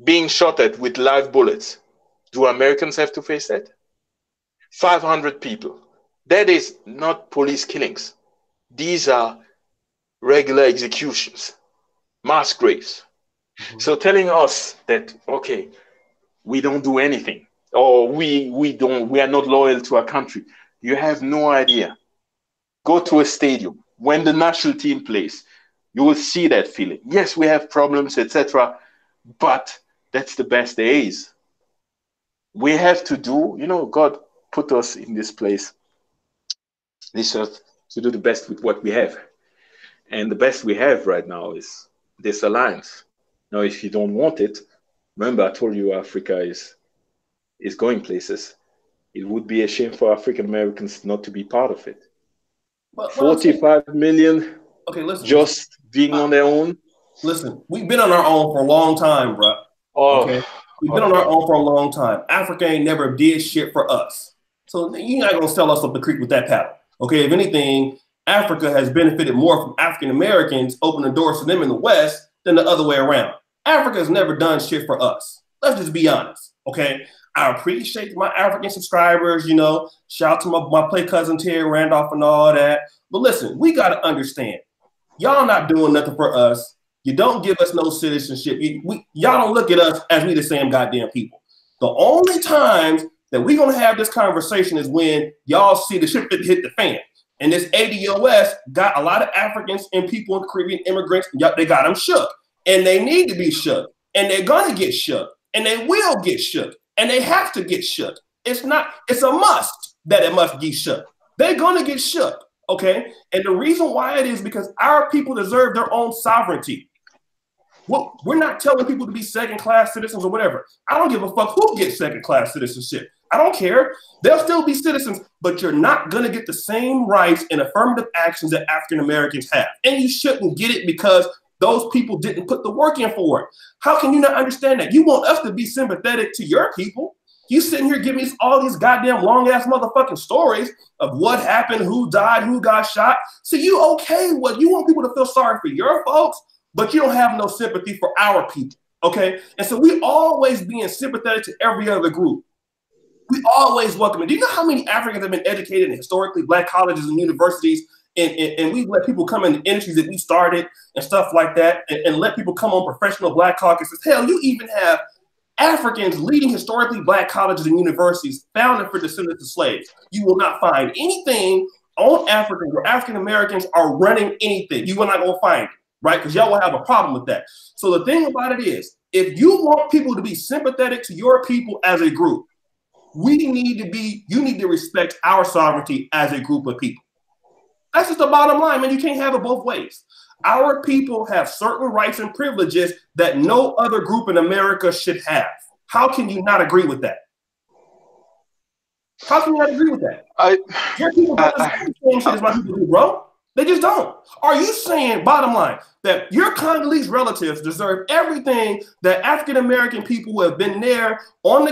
Speaker 2: being shot at with live bullets? Do Americans have to face that? 500 people. That is not police killings. These are regular executions, mass graves. Mm-hmm. So telling us that, okay, we don't do anything, or we are not loyal to our country, you have no idea. Go to a stadium. When the national team plays, you will see that feeling. Yes, we have problems, etc., but that's the best there is. we have to do, God put us in this place, this earth, to do the best with what we have. And the best we have right now is this alliance. Now, if you don't want it, remember I told you Africa is going places. It would be a shame for African Americans not to be part of it.
Speaker 1: But
Speaker 2: 45 million just being on their own.
Speaker 1: Listen, we've been on our own for a long time, bro. Okay? We've been on our own for a long time. Africa ain't never did shit for us. So you're not going to sell us up the creek with that paddle. Okay? If anything, Africa has benefited more from African Americans opening doors to them in the West than the other way around. Africa has never done shit for us. Let's just be honest. Okay? I appreciate my African subscribers, shout out to my play cousin Terry Randolph and all that. But listen, we got to understand, y'all not doing nothing for us. You don't give us no citizenship. Y'all don't look at us as we the same goddamn people. The only times that we're going to have this conversation is when y'all see the shit hit the fan. And this ADOS got a lot of Africans and people in the Caribbean, immigrants, they got them shook. And they need to be shook. And they're going to get shook. And they will get shook. And they have to get shook. It's a must that it must be shook. They're going to get shook, okay? And the reason why it is because our people deserve their own sovereignty. Well, we're not telling people to be second-class citizens or whatever. I don't give a fuck who gets second-class citizenship. I don't care. They'll still be citizens, but you're not going to get the same rights and affirmative actions that African Americans have. And you shouldn't get it because those people didn't put the work in for it. How can you not understand that? You want us to be sympathetic to your people. You sitting here giving us all these goddamn long-ass motherfucking stories of what happened, who died, who got shot. So you okay with you want people to feel sorry for your folks, but you don't have no sympathy for our people, okay? And so we always being sympathetic to every other group. We always welcome it. Do you know how many Africans have been educated in historically Black colleges and universities, and we've let people come in the industries that we started and stuff like that, and let people come on professional Black caucuses? Hell, you even have Africans leading historically Black colleges and universities founded for descendants of slaves. You will not find anything on Africa where African Americans are running anything. You will not go find it, right? Because y'all will have a problem with that. So the thing about it is, if you want people to be sympathetic to your people as a group, you need to respect our sovereignty as a group of people. That's just the bottom line, man. You can't have it both ways. Our people have certain rights and privileges that no other group in America should have. How can you not agree with that? How can you not agree with that? Your people don't deserve the same shit as my people do, bro. They just don't. Are you saying, bottom line, that your Congolese relatives deserve everything that African American people who have been there and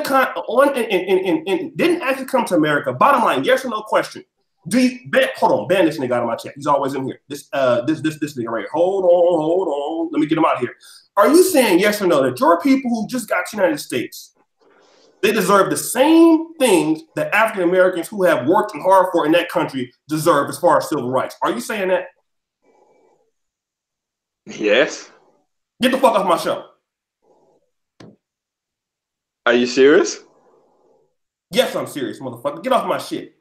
Speaker 1: didn't actually come to America? Bottom line, yes or no question. Hold on, ban this nigga out of my chat. He's always in here. This nigga right here. Hold on. Let me get him out of here. Are you saying yes or no that your people who just got to the United States, they deserve the same things that African Americans who have worked hard for in that country deserve as far as civil rights? Are you saying that?
Speaker 2: Yes.
Speaker 1: Get the fuck off my show.
Speaker 2: Are you serious?
Speaker 1: Yes, I'm serious, motherfucker. Get off my shit.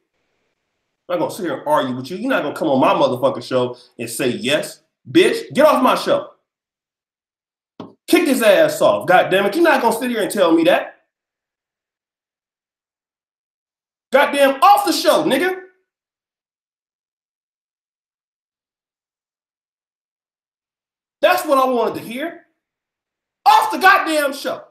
Speaker 1: I'm not gonna sit here and argue with you. You're not gonna come on my motherfucking show and say yes, bitch. Get off my show. Kick his ass off. God damn it. You're not gonna sit here and tell me that. Goddamn off the show, nigga. That's what I wanted to hear. Off the goddamn show.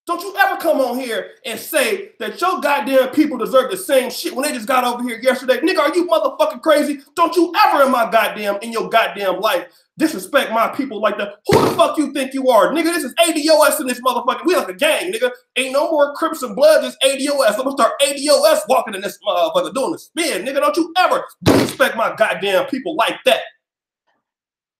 Speaker 1: Don't you ever come on here and say that your goddamn people deserve the same shit when they just got over here yesterday. Nigga, are you motherfucking crazy? Don't you ever in your goddamn life disrespect my people like that. Who the fuck you think you are? Nigga, this is ADOS in this motherfucker. We like a gang, nigga. Ain't no more Crips and Bloods, it's ADOS. I'm gonna start ADOS walking in this motherfucker doing the spin. Nigga, don't you ever disrespect my goddamn people like that.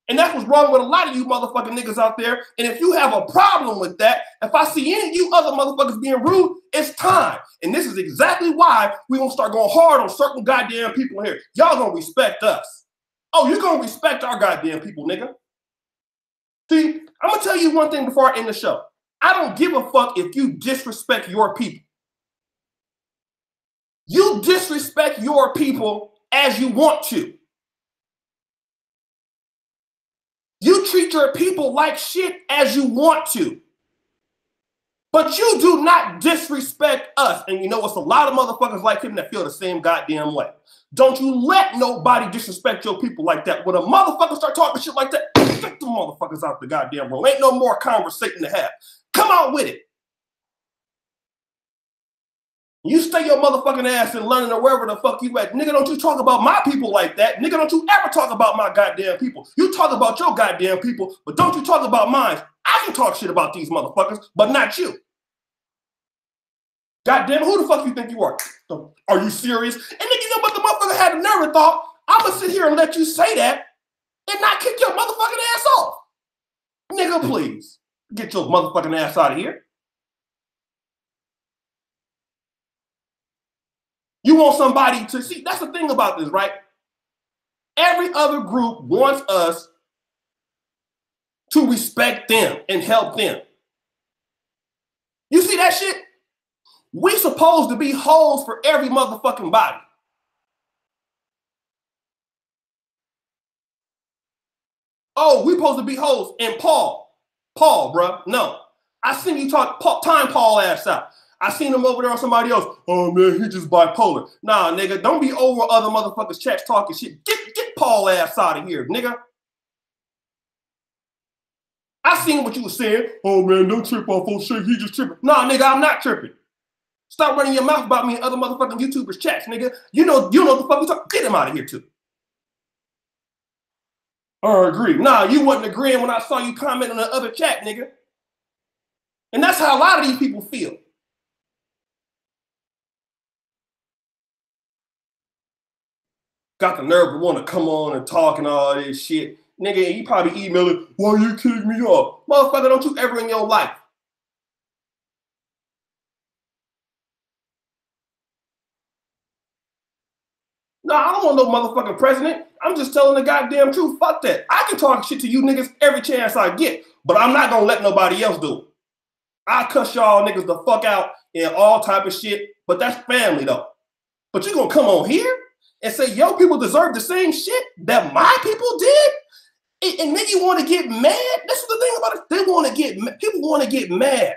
Speaker 1: And that's what's wrong with a lot of you motherfucking niggas out there. And if you have a problem with that, if I see any of you other motherfuckers being rude, it's time. And this is exactly why we gonna start going hard on certain goddamn people here. Y'all gonna respect us. Oh, you're gonna respect our goddamn people, nigga. See, I'm gonna tell you one thing before I end the show. I don't give a fuck if you disrespect your people. You disrespect your people as you want to. You treat your people like shit as you want to. But you do not disrespect us. And you know it's a lot of motherfuckers like him that feel the same goddamn way. Don't you let nobody disrespect your people like that. When a motherfucker start talking shit like that, get the motherfuckers out the goddamn room. Ain't no more conversation to have. Come out with it. You stay your motherfucking ass in London or wherever the fuck you at. Nigga, don't you talk about my people like that. Nigga, don't you ever talk about my goddamn people. You talk about your goddamn people, but don't you talk about mine. I can talk shit about these motherfuckers, but not you. Goddamn, who the fuck you think you are? Are you serious? And then you know what the motherfucker had the nerve and thought, I'm gonna sit here and let you say that and not kick your motherfucking ass off. Nigga, please. Get your motherfucking ass out of here. You want somebody to see, that's the thing about this, right? Every other group wants us to respect them and help them. You see that shit? We supposed to be hoes for every motherfucking body. Oh, we supposed to be hoes. And Paul, bruh, no. I seen you talk, time Paul ass out. I seen him over there on somebody else. Oh man, he just bipolar. Nah, nigga, don't be over other motherfuckers' chats talking shit. Get Paul ass out of here, nigga. I seen what you were saying. Oh man, don't trip off Oshay. He just tripping. Nah, nigga, I'm not tripping. Stop running your mouth about me and other motherfucking YouTubers' chats, nigga. You know the fuck we talk. Get him out of here too. I agree. Nah, you wasn't agreeing when I saw you comment on the other chat, nigga. And that's how a lot of these people feel. Got the nerve to want to come on and talk and all this shit. Nigga, you probably emailing, why you kick me off? Motherfucker, don't you ever in your life. No, I don't want no motherfucking president. I'm just telling the goddamn truth. Fuck that. I can talk shit to you niggas every chance I get, but I'm not gonna let nobody else do it. I cuss y'all niggas the fuck out and all type of shit, but that's family though. But you gonna come on here and say, yo, people deserve the same shit that my people did? And then you want to get mad? That's the thing about it. They want to get, people want to get mad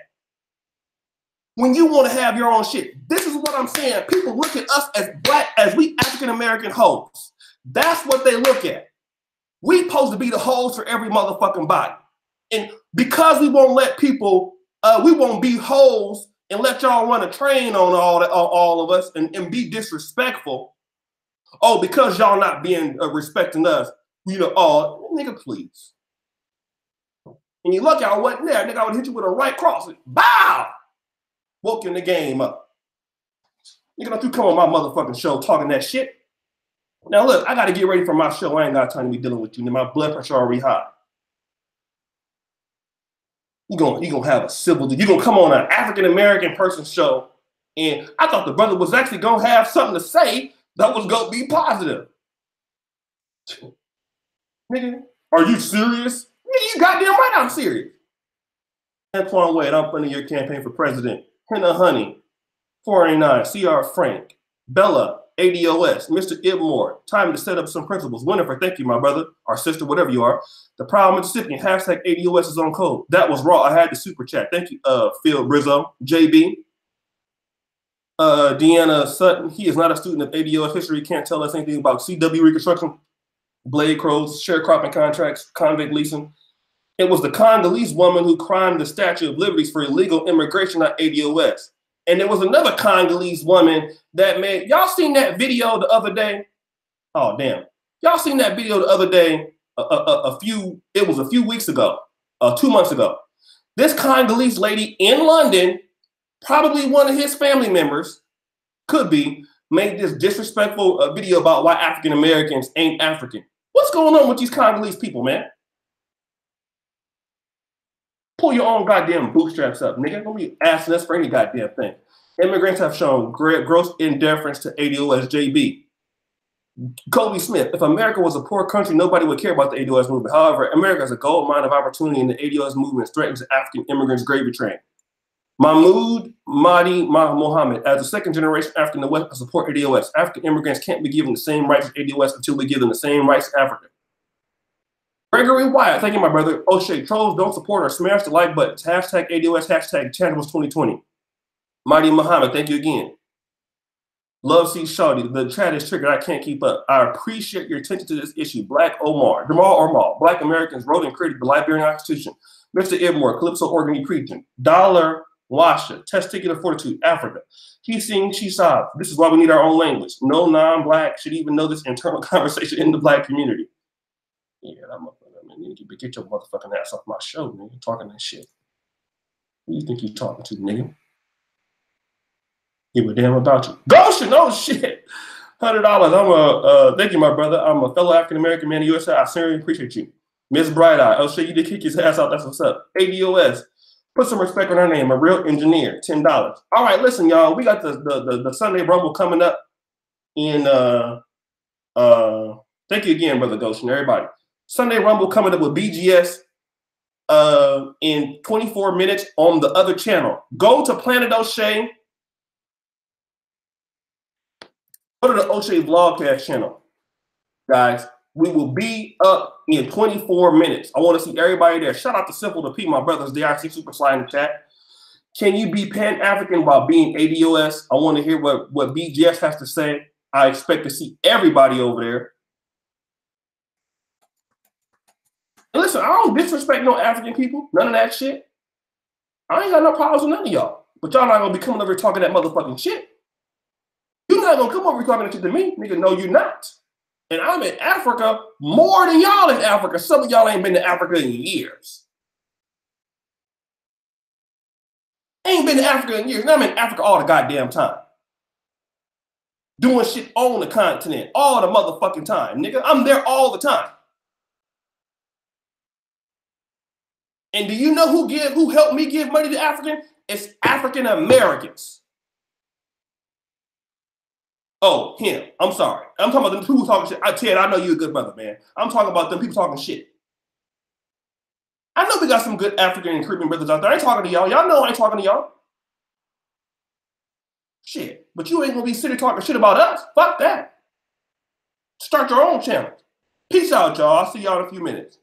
Speaker 1: when you want to have your own shit. This is what I'm saying. People look at us as black, as we African-American hoes. That's what they look at. We supposed to be the hoes for every motherfucking body. And because we won't let people, we won't be hoes and let y'all run a train on all of us and be disrespectful. Oh, because y'all not being respecting us, you know, oh, nigga, please. And you lucky I wasn't there, nigga, I would hit you with a right cross. Bow! Woken the game up. Nigga, don't you come on my motherfucking show talking that shit. Now look, I gotta get ready for my show. I ain't got time to be dealing with you. My blood pressure already high. You gonna have a civil, you gonna come on an African-American person show, and I thought the brother was actually gonna have something to say that was gonna be positive. Nigga, are you serious? Nigga, you goddamn right I'm serious. Antoine Wade, I'm funding your campaign for president. Henna Honey, 489, CR Frank, Bella, ADOS, Mr. Ibmore, time to set up some principles. Winifred, thank you, my brother, or sister, whatever you are. The problem Mississippi, hashtag ADOS is on code. That was raw. I had the super chat. Thank you, Phil Brizzo, JB. Deanna Sutton, he is not a student of ADOS history, can't tell us anything about CW reconstruction, blade crows, sharecropping contracts, convict leasing. It was the Congolese woman who crimed the Statue of Liberties for illegal immigration at ADOS. And there was another Congolese woman that made, y'all seen that video the other day? Oh, damn. Y'all seen that video the other day, it was a few weeks ago, 2 months ago. This Congolese lady in London, probably one of his family members, could be, made this disrespectful video about why African Americans ain't African. What's going on with these Congolese people, man? Pull your own goddamn bootstraps up, nigga. Don't be asking us for any goddamn thing. Immigrants have shown gross indifference to ADOS JB. Kobe Smith, if America was a poor country, nobody would care about the ADOS movement. However, America is a gold mine of opportunity, and the ADOS movement threatens the African immigrants' gravy train. Mahmoud Mahdi Mohammed, as a second generation African in the West, I support ADOS. African immigrants can't be given the same rights as ADOS until we give them the same rights as Africa. Gregory Wyatt, thank you, my brother. O'Shea, trolls don't support or smash the like buttons. Hashtag ADOS, hashtag channels 2020. Mighty Muhammad, thank you again. Love C. Shawty, the chat is triggered. I can't keep up. I appreciate your attention to this issue. Black Omar, Jamal Omar, Black Americans wrote and created the Liberian Constitution. Mr. Ibmore, Calypso Organ preaching. Dollar Washa, Testicular Fortitude, Africa. He sings, she sobs. This is why we need our own language. No non-Black should even know this internal conversation in the Black community. Yeah, that motherfucker, man. You need to get your motherfucking ass off my show, man. You're talking that shit. Who you think you're talking to, nigga? Give a damn about you. Goshen, oh shit. $100. Thank you, my brother. I'm a fellow African-American man in the USA. I sincerely appreciate you. Miss Bright Eye, oh shit, you did kick his ass out. That's what's up. ADOS, put some respect on her name. A real engineer, $10. All right, listen, y'all. We got the Sunday Rumble coming up in thank you again, brother Goshen, everybody. Sunday Rumble coming up with BGS in 24 minutes on the other channel. Go to Planet O'Shea. Go to the O'Shea Vlogcast channel, guys. We will be up in 24 minutes. I want to see everybody there. Shout out to Simple to P, my brothers there. I see Super Slide in the chat. Can you be Pan-African while being ADOS? I want to hear what BGS has to say. I expect to see everybody over there. And listen, I don't disrespect no African people. None of that shit. I ain't got no problems with none of y'all. But y'all not going to be coming over here talking that motherfucking shit. You're not gonna come over talking that shit to me, nigga. No, you're not. And I'm in Africa more than y'all in Africa. Some of y'all ain't been to Africa in years. Ain't been to Africa in years. And I'm in Africa all the goddamn time. Doing shit on the continent all the motherfucking time, nigga. I'm there all the time. And do you know who helped me give money to African? It's African Americans. Oh, him. I'm sorry. I'm talking about them people talking shit. Ted, I know you're a good brother, man. I'm talking about them people talking shit. I know we got some good African and Caribbean brothers out there. I ain't talking to y'all. Y'all know I ain't talking to y'all. Shit. But you ain't gonna be sitting talking shit about us. Fuck that. Start your own channel. Peace out, y'all. I'll see y'all in a few minutes.